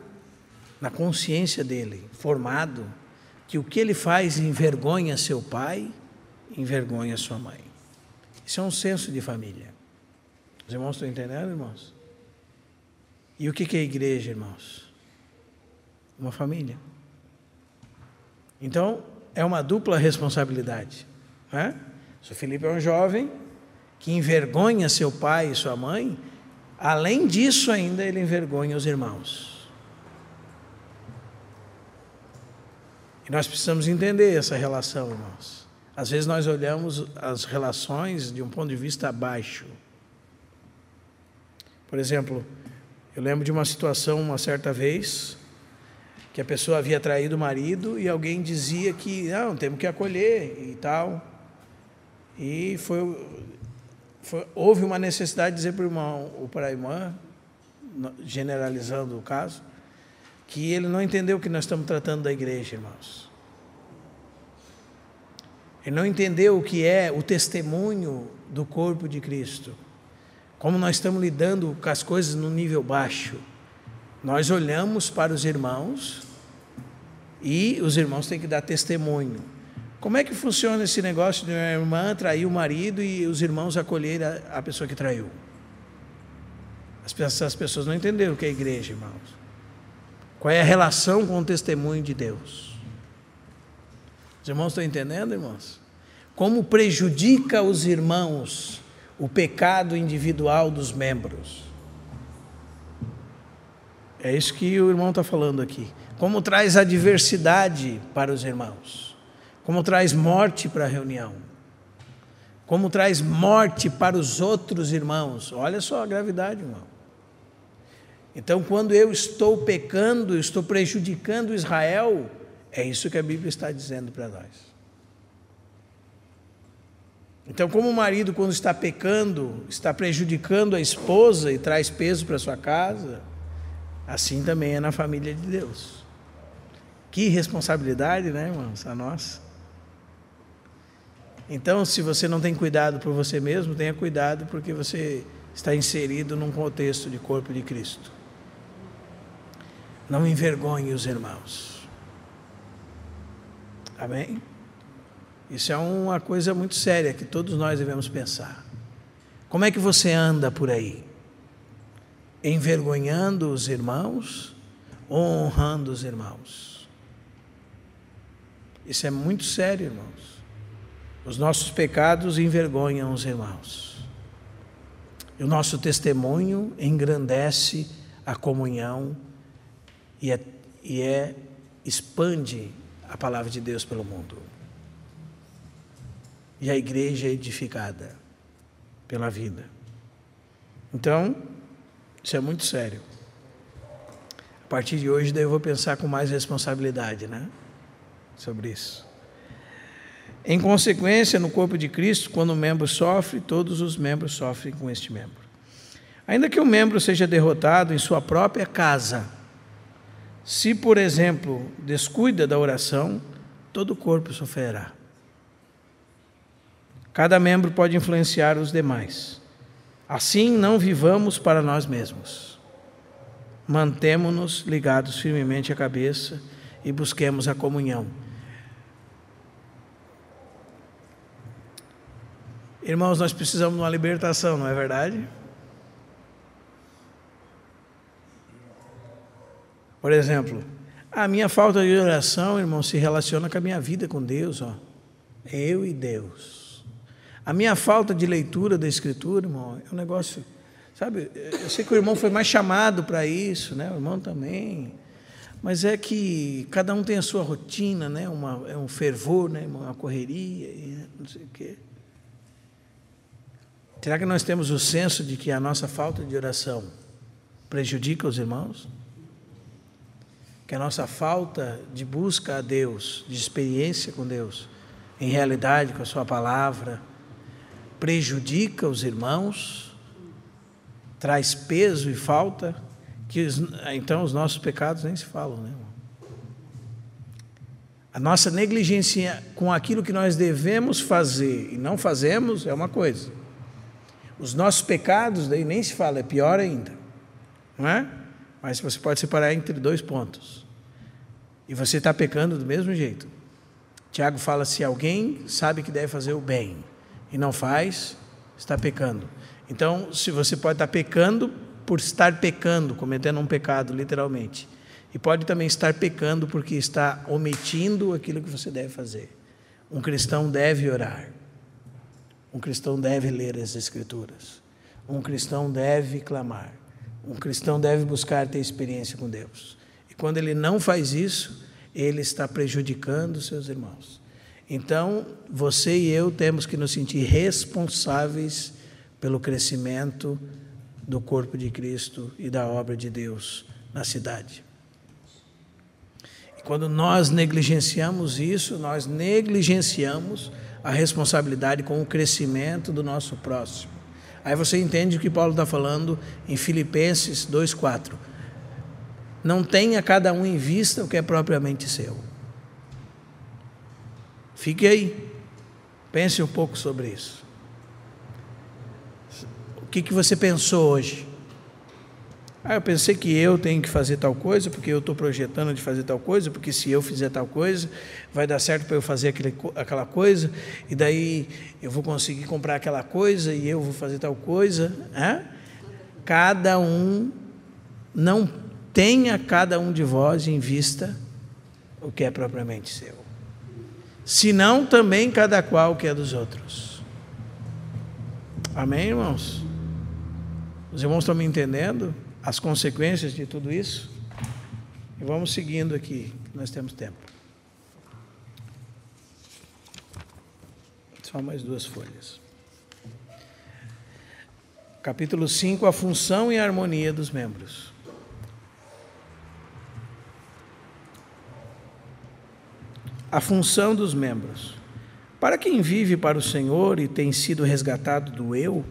na consciência dele, formado, que o que ele faz envergonha seu pai, envergonha sua mãe. Isso é um senso de família. Os irmãos estão entendendo, irmãos? E o que é a igreja, irmãos? Uma família. Então, é uma dupla responsabilidade. Né? Se o Felipe é um jovem que envergonha seu pai e sua mãe, além disso ainda ele envergonha os irmãos. E nós precisamos entender essa relação, irmãos. Às vezes nós olhamos as relações de um ponto de vista baixo. Por exemplo, eu lembro de uma situação, uma certa vez, que a pessoa havia traído o marido e alguém dizia que, não, temos que acolher e tal. E houve uma necessidade de dizer para o irmão ou para a irmã, generalizando o caso, que ele não entendeu o que nós estamos tratando da igreja, irmãos. Ele não entendeu o que é o testemunho do corpo de Cristo. Como nós estamos lidando com as coisas no nível baixo. Nós olhamos para os irmãos e os irmãos têm que dar testemunho. Como é que funciona esse negócio de uma irmã trair o marido e os irmãos acolherem a pessoa que traiu? As pessoas não entenderam o que é a igreja, irmãos. Qual é a relação com o testemunho de Deus? Os irmãos estão entendendo, irmãos? Como prejudica os irmãos o pecado individual dos membros? É isso que o irmão está falando aqui. Como traz adversidade para os irmãos. Como traz morte para a reunião. Como traz morte para os outros irmãos. Olha só a gravidade, irmão. Então, quando eu estou pecando, eu estou prejudicando Israel, é isso que a Bíblia está dizendo para nós. Então, como o marido, quando está pecando, está prejudicando a esposa e traz peso para sua casa, assim também é na família de Deus. Que responsabilidade, né, irmãos, a nossa. Então, se você não tem cuidado por você mesmo, tenha cuidado porque você está inserido num contexto de corpo de Cristo. Não envergonhe os irmãos. Amém? Isso é uma coisa muito séria que todos nós devemos pensar. Como é que você anda por aí? Envergonhando os irmãos ou honrando os irmãos? Isso é muito sério, irmãos. Os nossos pecados envergonham os irmãos. E o nosso testemunho engrandece a comunhão e expande a palavra de Deus pelo mundo. E a igreja é edificada pela vida. Então, isso é muito sério. A partir de hoje, daí eu vou pensar com mais responsabilidade, né? Sobre isso. Em consequência, no corpo de Cristo, quando um membro sofre, todos os membros sofrem com este membro. Ainda que o membro seja derrotado em sua própria casa, se, por exemplo, descuida da oração, todo o corpo sofrerá. Cada membro pode influenciar os demais. Assim, não vivamos para nós mesmos. Mantemo-nos ligados firmemente à cabeça e busquemos a comunhão. Irmãos, nós precisamos de uma libertação, não é verdade? Por exemplo, a minha falta de oração, irmão, se relaciona com a minha vida com Deus, ó. Eu e Deus. A minha falta de leitura da Escritura, irmão, é um negócio, sabe? Eu sei que o irmão foi mais chamado para isso, né? O irmão também. Mas é que cada um tem a sua rotina, né? É um fervor, né? Uma correria, e não sei o quê. Será que nós temos o senso de que a nossa falta de oração prejudica os irmãos? Que a nossa falta de busca a Deus, de experiência com Deus, em realidade com a sua palavra, prejudica os irmãos, traz peso e falta, que então os nossos pecados nem se falam, né? A nossa negligência com aquilo que nós devemos fazer e não fazemos é uma coisa. Os nossos pecados, daí nem se fala, é pior ainda, não é? Mas você pode separar entre dois pontos. E você está pecando do mesmo jeito. Tiago fala, se alguém sabe que deve fazer o bem e não faz, está pecando. Então, se você pode estar pecando por estar pecando, cometendo um pecado, literalmente. E pode também estar pecando porque está omitindo aquilo que você deve fazer. Um cristão deve orar. Um cristão deve ler as Escrituras. Um cristão deve clamar. Um cristão deve buscar ter experiência com Deus. E quando ele não faz isso, ele está prejudicando os seus irmãos. Então, você e eu temos que nos sentir responsáveis pelo crescimento do corpo de Cristo e da obra de Deus na cidade. E quando nós negligenciamos isso, nós negligenciamos a responsabilidade com o crescimento do nosso próximo. Aí você entende o que Paulo está falando em Filipenses 2,4. Não tenha cada um em vista o que é propriamente seu. Fique aí, pense um pouco sobre isso. O que você pensou hoje? Eu pensei que eu tenho que fazer tal coisa, porque eu estou projetando de fazer tal coisa, porque se eu fizer tal coisa, vai dar certo para eu fazer aquela coisa, e daí eu vou conseguir comprar aquela coisa, e eu vou fazer tal coisa. Cada um, não tenha cada um de vós em vista o que é propriamente seu. Senão também cada qual o que é dos outros. Amém, irmãos? Os irmãos estão me entendendo? As consequências de tudo isso? E vamos seguindo aqui, nós temos tempo. Só mais 2 folhas. Capítulo 5, a função e a harmonia dos membros. A função dos membros. Para quem vive para o Senhor e tem sido resgatado do eu,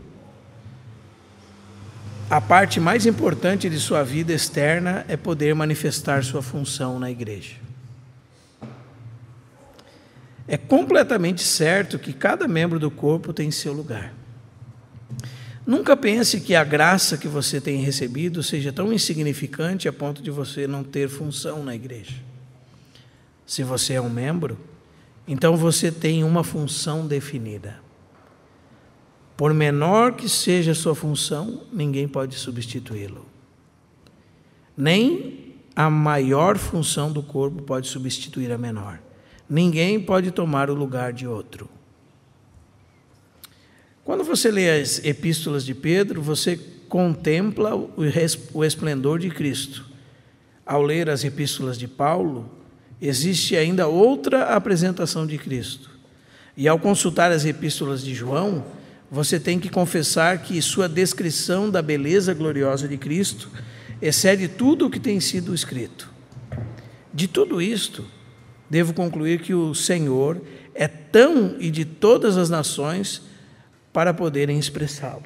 a parte mais importante de sua vida externa é poder manifestar sua função na igreja. é completamente certo que cada membro do corpo tem seu lugar. Nunca pense que a graça que você tem recebido seja tão insignificante a ponto de você não ter função na igreja. Se você é um membro, então você tem uma função definida. Por menor que seja a sua função, ninguém pode substituí-lo. Nem a maior função do corpo pode substituir a menor. Ninguém pode tomar o lugar de outro. Quando você lê as epístolas de Pedro, você contempla o esplendor de Cristo. Ao ler as epístolas de Paulo, existe ainda outra apresentação de Cristo. E ao consultar as epístolas de João, você tem que confessar que sua descrição da beleza gloriosa de Cristo excede tudo o que tem sido escrito. De tudo isto, devo concluir que o Senhor é tão e de todas as nações para poderem expressá-lo.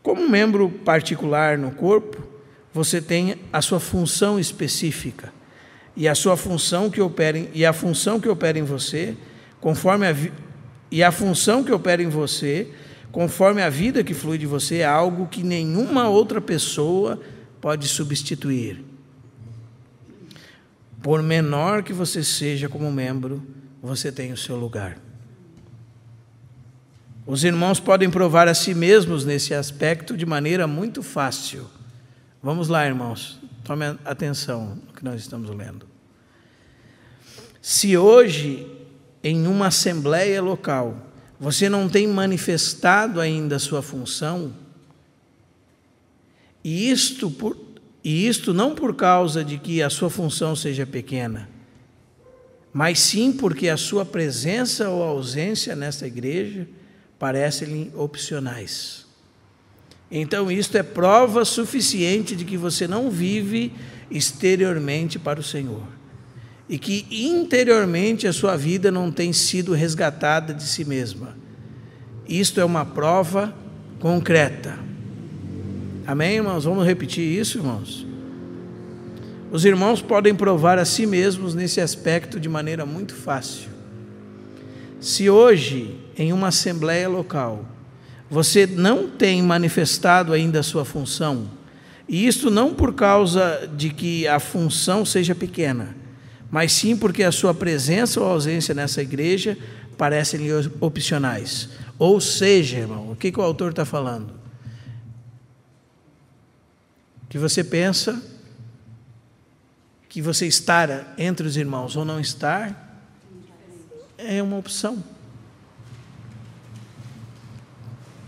Como membro particular no corpo, você tem a sua função específica e a função que opera em você, conforme a vida que flui de você, é algo que nenhuma outra pessoa pode substituir. Por menor que você seja como membro, você tem o seu lugar. Os irmãos podem provar a si mesmos nesse aspecto de maneira muito fácil. Vamos lá, irmãos, tome atenção no que nós estamos lendo. Se hoje, em uma assembleia local, você não tem manifestado ainda a sua função, e isto não por causa de que a sua função seja pequena, mas sim porque a sua presença ou ausência nesta igreja parecem-lhe opcionais. Então, isto é prova suficiente de que você não vive exteriormente para o Senhor e que interiormente a sua vida não tem sido resgatada de si mesma. Isto é uma prova concreta. Amém, irmãos? Vamos repetir isso, irmãos? Os irmãos podem provar a si mesmos nesse aspecto de maneira muito fácil. Se hoje, em uma assembleia local, você não tem manifestado ainda a sua função, e isto não por causa de que a função seja pequena, mas sim porque a sua presença ou ausência nessa igreja parecem-lhe opcionais. Ou seja, irmão, o que o autor está falando? Que você pensa que você estar entre os irmãos ou não estar é uma opção.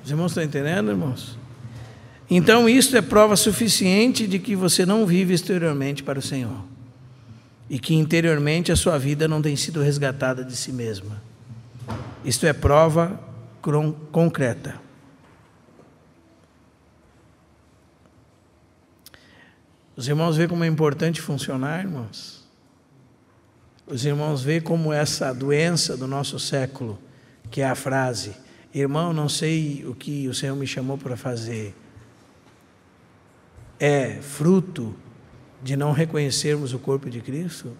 Os irmãos estão entendendo, irmãos? Então, isto é prova suficiente de que você não vive exteriormente para o Senhor e que interiormente a sua vida não tem sido resgatada de si mesma. Isto é prova concreta. Os irmãos veem como é importante funcionar, irmãos? Os irmãos veem como essa doença do nosso século, que é a frase: irmão, não sei o que o Senhor me chamou para fazer, é fruto de não reconhecermos o corpo de Cristo?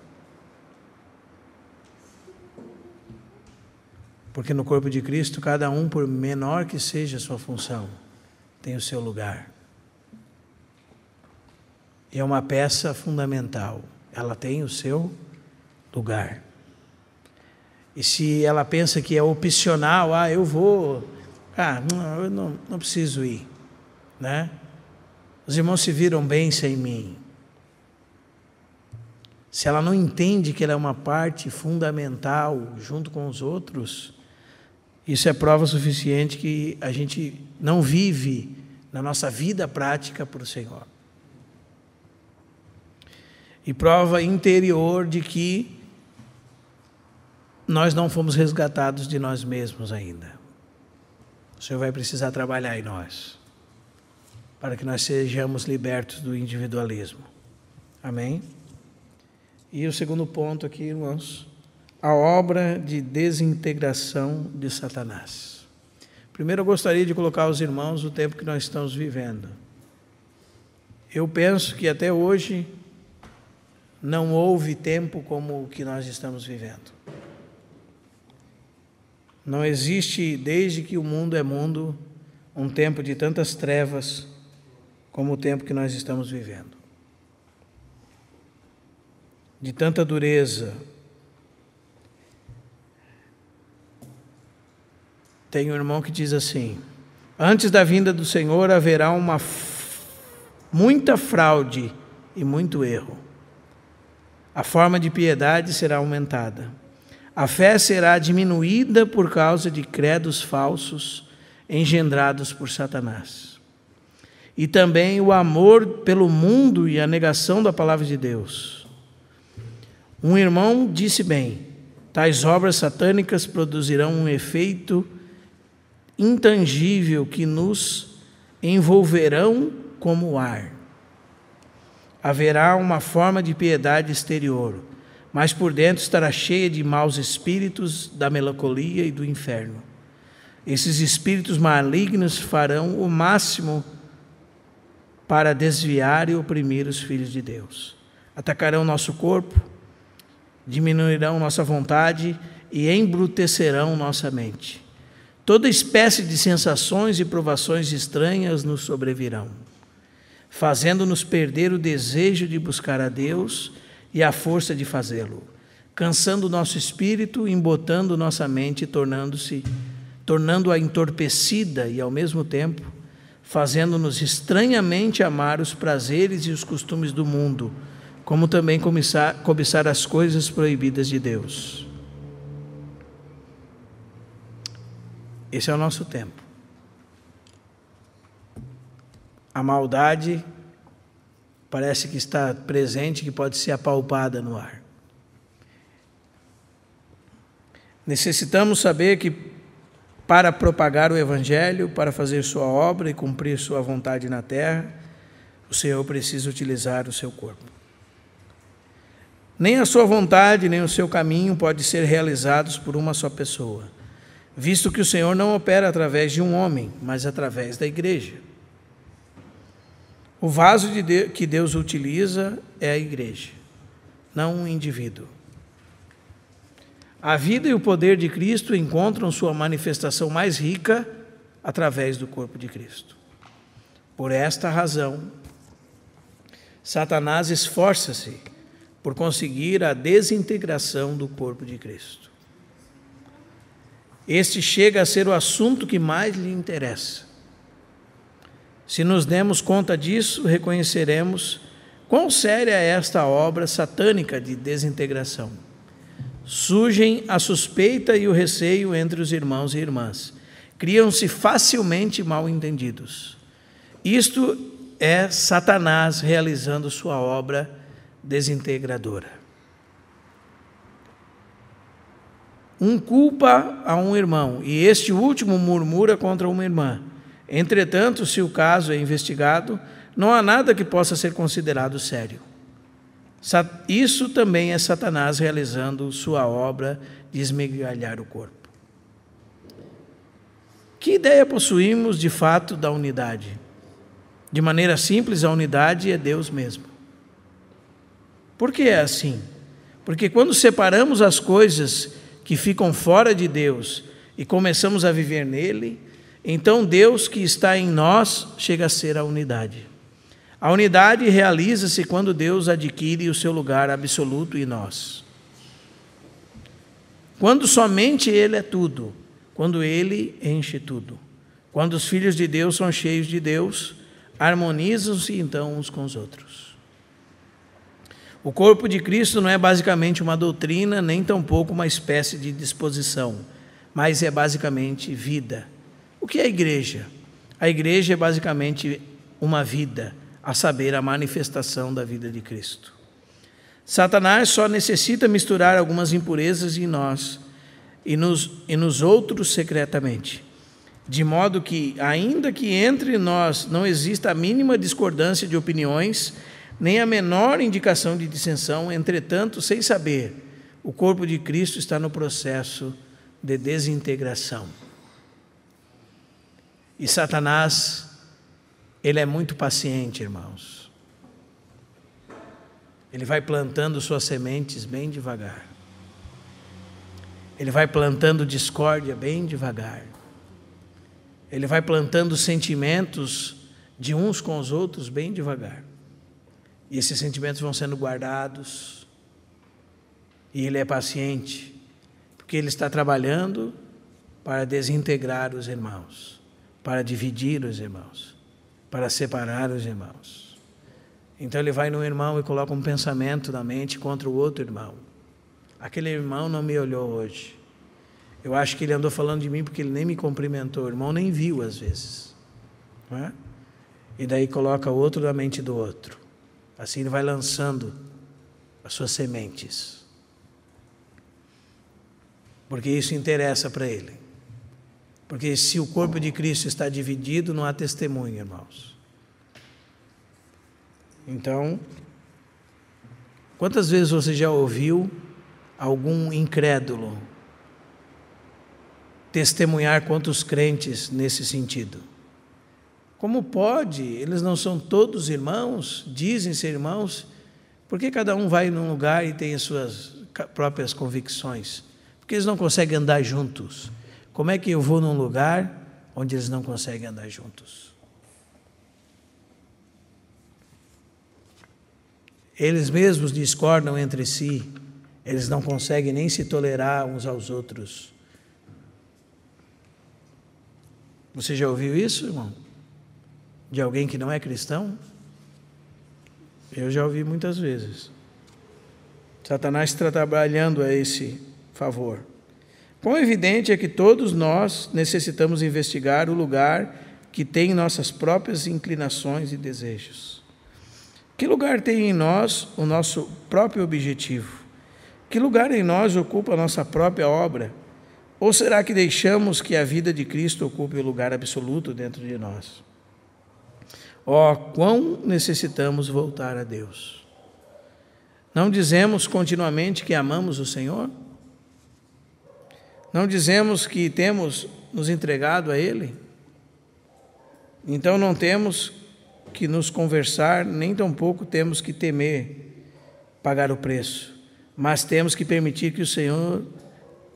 Porque no corpo de Cristo, cada um, por menor que seja a sua função, tem o seu lugar. E é uma peça fundamental. Ela tem o seu lugar. E se ela pensa que é opcional, eu vou, eu não preciso ir, né? Os irmãos se viram bem sem mim. Se ela não entende que ela é uma parte fundamental junto com os outros, isso é prova suficiente que a gente não vive na nossa vida prática para o Senhor. E prova interior de que nós não fomos resgatados de nós mesmos ainda. O Senhor vai precisar trabalhar em nós, para que nós sejamos libertos do individualismo. Amém? E o segundo ponto aqui, irmãos, a obra de desintegração de Satanás. Primeiro eu gostaria de colocar aos irmãos o tempo que nós estamos vivendo. Eu penso que até hoje não houve tempo como o que nós estamos vivendo. Não existe, desde que o mundo é mundo, um tempo de tantas trevas como o tempo que nós estamos vivendo. De tanta dureza. Tem um irmão que diz assim: antes da vinda do Senhor haverá muita fraude e muito erro. A forma de piedade será aumentada. A fé será diminuída por causa de credos falsos engendrados por Satanás. E também o amor pelo mundo e a negação da palavra de Deus. Um irmão disse bem: tais obras satânicas produzirão um efeito intangível que nos envolverão como o ar. Haverá uma forma de piedade exterior, mas por dentro estará cheia de maus espíritos, da melancolia e do inferno. Esses espíritos malignos farão o máximo para desviar e oprimir os filhos de Deus. Atacarão nosso corpo, diminuirão nossa vontade e embrutecerão nossa mente. Toda espécie de sensações e provações estranhas nos sobrevirão, fazendo-nos perder o desejo de buscar a Deus e a força de fazê-lo, cansando nosso espírito, embotando nossa mente, tornando-a entorpecida e, ao mesmo tempo, fazendo-nos estranhamente amar os prazeres e os costumes do mundo, como também cobiçar as coisas proibidas de Deus. Esse é o nosso tempo. A maldade parece que está presente, que pode ser apalpada no ar. Necessitamos saber que para propagar o Evangelho, para fazer sua obra e cumprir sua vontade na terra, o Senhor precisa utilizar o seu corpo. Nem a sua vontade, nem o seu caminho pode ser realizados por uma só pessoa, visto que o Senhor não opera através de um homem, mas através da igreja. O vaso que Deus utiliza é a igreja, não um indivíduo. A vida e o poder de Cristo encontram sua manifestação mais rica através do corpo de Cristo. Por esta razão, Satanás esforça-se por conseguir a desintegração do corpo de Cristo. Este chega a ser o assunto que mais lhe interessa. Se nos demos conta disso, reconheceremos quão séria é esta obra satânica de desintegração. Surgem a suspeita e o receio entre os irmãos e irmãs. Criam-se facilmente mal-entendidos. Isto é Satanás realizando sua obra desintegradora. Um culpa a um irmão, e este último murmura contra uma irmã. Entretanto, se o caso é investigado, não há nada que possa ser considerado sério. Isso também é Satanás realizando sua obra de esmigalhar o corpo. Que ideia possuímos de fato da unidade? De maneira simples, a unidade é Deus mesmo. Por que é assim? Porque quando separamos as coisas que ficam fora de Deus e começamos a viver nele, então Deus que está em nós chega a ser a unidade. A unidade realiza-se quando Deus adquire o seu lugar absoluto em nós. Quando somente Ele é tudo, quando Ele enche tudo. Quando os filhos de Deus são cheios de Deus, harmonizam-se então uns com os outros. O corpo de Cristo não é basicamente uma doutrina, nem tampouco uma espécie de disposição, mas é basicamente vida. O que é a igreja? A igreja é basicamente uma vida, a saber, a manifestação da vida de Cristo. Satanás só necessita misturar algumas impurezas em nós e nos outros secretamente, de modo que, ainda que entre nós não exista a mínima discordância de opiniões, nem a menor indicação de dissensão, entretanto, sem saber, o corpo de Cristo está no processo de desintegração. E Satanás, ele é muito paciente, irmãos. Ele vai plantando suas sementes bem devagar. Ele vai plantando discórdia bem devagar. Ele vai plantando sentimentos de uns com os outros bem devagar. E esses sentimentos vão sendo guardados. E ele é paciente, porque ele está trabalhando para desintegrar os irmãos, para dividir os irmãos, para separar os irmãos. Então ele vai no irmão e coloca um pensamento na mente contra o outro irmão. Aquele irmão não me olhou hoje. Eu acho que ele andou falando de mim porque ele nem me cumprimentou. O irmão nem viu às vezes. Não é? E daí coloca o outro na mente do outro. Assim ele vai lançando as suas sementes. Porque isso interessa para ele. Porque se o corpo de Cristo está dividido, não há testemunho, irmãos. Então, quantas vezes você já ouviu algum incrédulo testemunhar contra os crentes nesse sentido? Como pode? Eles não são todos irmãos, dizem ser irmãos, por que cada um vai num lugar e tem as suas próprias convicções? Porque eles não conseguem andar juntos. Como é que eu vou num lugar onde eles não conseguem andar juntos? Eles mesmos discordam entre si, eles não conseguem nem se tolerar uns aos outros. Você já ouviu isso, irmão? De alguém que não é cristão? Eu já ouvi muitas vezes. Satanás está trabalhando a esse favor. Quão evidente é que todos nós necessitamos investigar o lugar que tem nossas próprias inclinações e desejos. Que lugar tem em nós o nosso próprio objetivo? Que lugar em nós ocupa a nossa própria obra? Ou será que deixamos que a vida de Cristo ocupe o lugar absoluto dentro de nós? Oh, quão necessitamos voltar a Deus! Não dizemos continuamente que amamos o Senhor? Não dizemos que temos nos entregado a Ele? Então não temos que nos conversar, nem tampouco temos que temer pagar o preço, mas temos que permitir que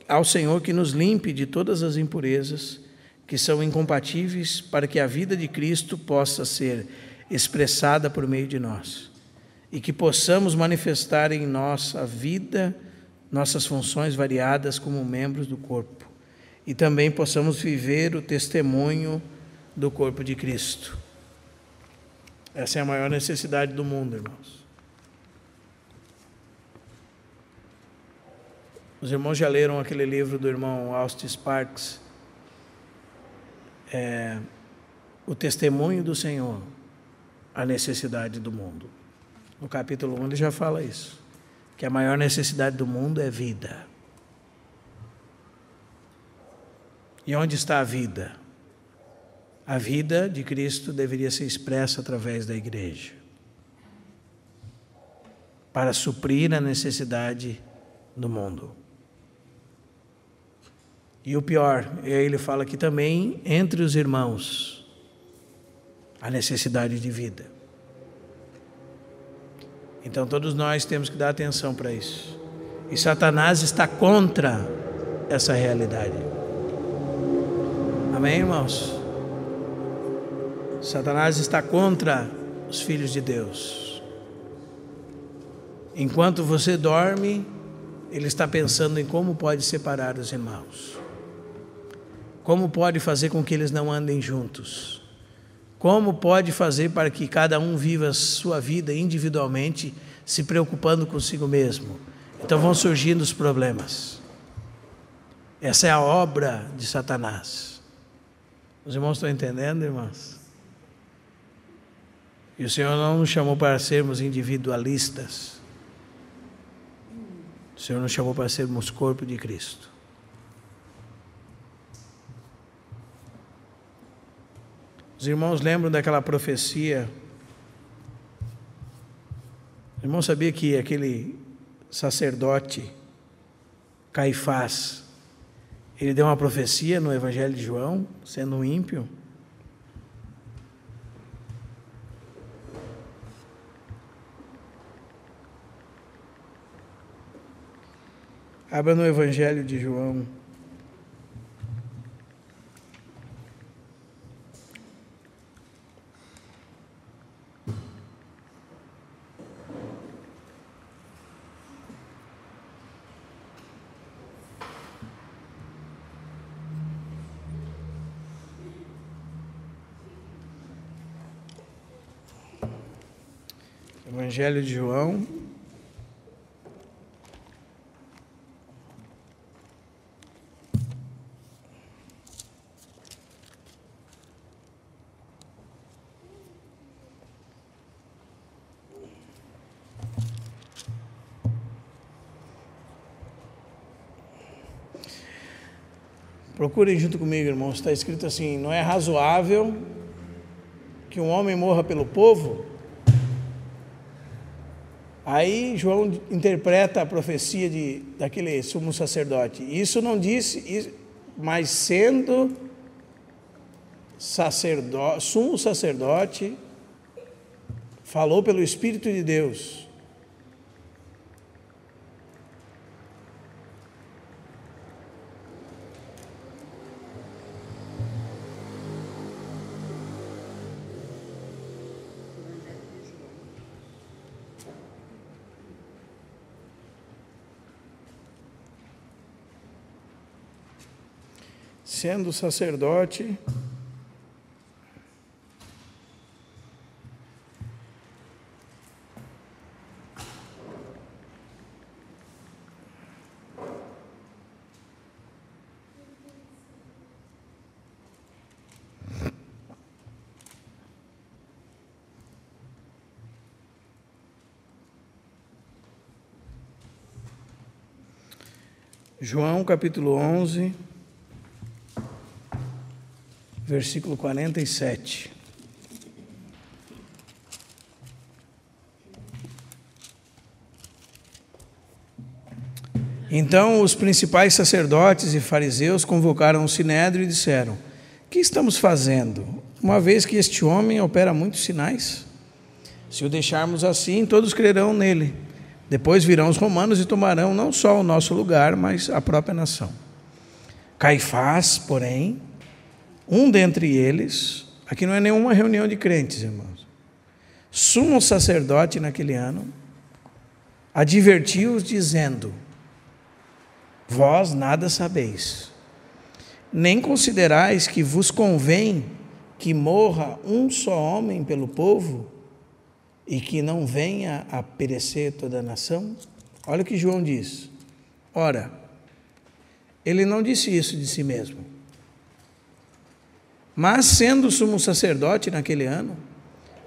ao Senhor que nos limpe de todas as impurezas que são incompatíveis para que a vida de Cristo possa ser expressada por meio de nós e que possamos manifestar em nossa vida nossas funções variadas como membros do corpo e também possamos viver o testemunho do corpo de Cristo. Essa é a maior necessidade do mundo, irmãos. Os irmãos já leram aquele livro do irmão Austin Sparks, O Testemunho do Senhor, a necessidade do mundo. No capítulo 1 ele já fala isso, que a maior necessidade do mundo é vida. E onde está a vida? A vida de Cristo deveria ser expressa através da igreja, para suprir a necessidade do mundo. E o pior, ele fala aqui também, entre os irmãos, a necessidade de vida. Então todos nós temos que dar atenção para isso. E Satanás está contra essa realidade. Amém, irmãos? Satanás está contra os filhos de Deus. Enquanto você dorme, ele está pensando em como pode separar os irmãos. Como pode fazer com que eles não andem juntos. Como pode fazer para que cada um viva a sua vida individualmente, se preocupando consigo mesmo. Então vão surgindo os problemas. Essa é a obra de Satanás. Os irmãos estão entendendo, irmãos? E o Senhor não nos chamou para sermos individualistas. O Senhor nos chamou para sermos corpo de Cristo. Os irmãos lembram daquela profecia? O irmão sabia que aquele sacerdote, Caifás, ele deu uma profecia no Evangelho de João, sendo um ímpio? Abra no Evangelho de João. Evangelho de João. Procurem junto comigo, irmãos. Está escrito assim: não é razoável que um homem morra pelo povo. Aí João interpreta a profecia daquele sumo sacerdote. Isso não disse, mas sendo sumo sacerdote, falou pelo Espírito de Deus. Sendo sacerdote, João capítulo 11, versículo 47. Então os principais sacerdotes e fariseus convocaram o sinédrio e disseram: que estamos fazendo, uma vez que este homem opera muitos sinais? Se o deixarmos assim, todos crerão nele. Depois virão os romanos e tomarão não só o nosso lugar, mas a própria nação. Caifás, porém, um dentre eles, aqui não é nenhuma reunião de crentes, irmãos, sumo sacerdote naquele ano, advertiu-os dizendo: vós nada sabeis, nem considerais que vos convém que morra um só homem pelo povo e que não venha a perecer toda a nação? Olha o que João diz. Ora, ele não disse isso de si mesmo, mas sendo sumo sacerdote naquele ano,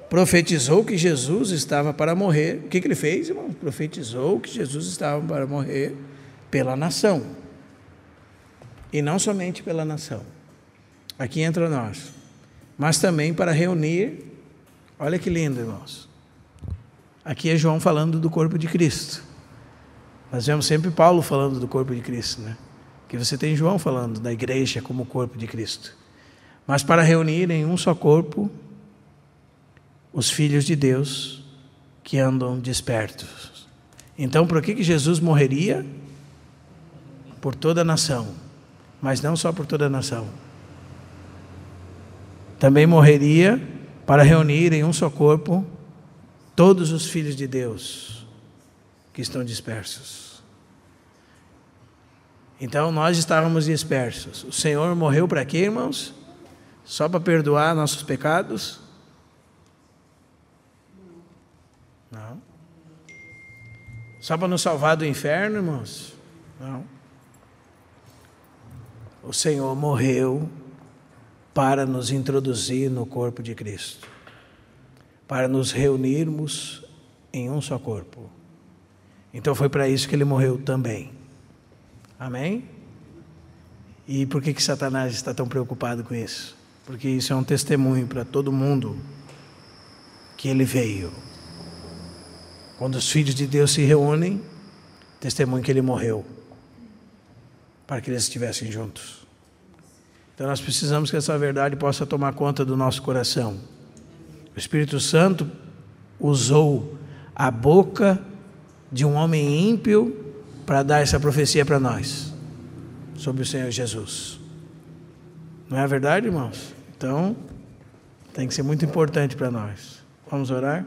profetizou que Jesus estava para morrer. O que ele fez, irmão? Profetizou que Jesus estava para morrer pela nação. E não somente pela nação. Aqui entra nós. Mas também para reunir. Olha que lindo, irmãos. Aqui é João falando do corpo de Cristo. Nós vemos sempre Paulo falando do corpo de Cristo, né? Que você tem João falando da igreja como corpo de Cristo. Mas para reunir em um só corpo os filhos de Deus que andam despertos. Então, por que Jesus morreria? Por toda a nação, mas não só por toda a nação. Também morreria para reunir em um só corpo todos os filhos de Deus que estão dispersos. Então, nós estávamos dispersos. O Senhor morreu para quê, irmãos? Só para perdoar nossos pecados? Não. Só para nos salvar do inferno, irmãos? Não. O Senhor morreu para nos introduzir no corpo de Cristo, para nos reunirmos em um só corpo. Então foi para isso que Ele morreu também. Amém? E por que Satanás está tão preocupado com isso? Porque isso é um testemunho para todo mundo que Ele veio. Quando os filhos de Deus se reúnem, testemunho que Ele morreu, para que eles estivessem juntos. Então nós precisamos que essa verdade possa tomar conta do nosso coração. O Espírito Santo usou a boca de um homem ímpio para dar essa profecia para nós, sobre o Senhor Jesus. Não é verdade, irmãos? Então, tem que ser muito importante para nós. Vamos orar?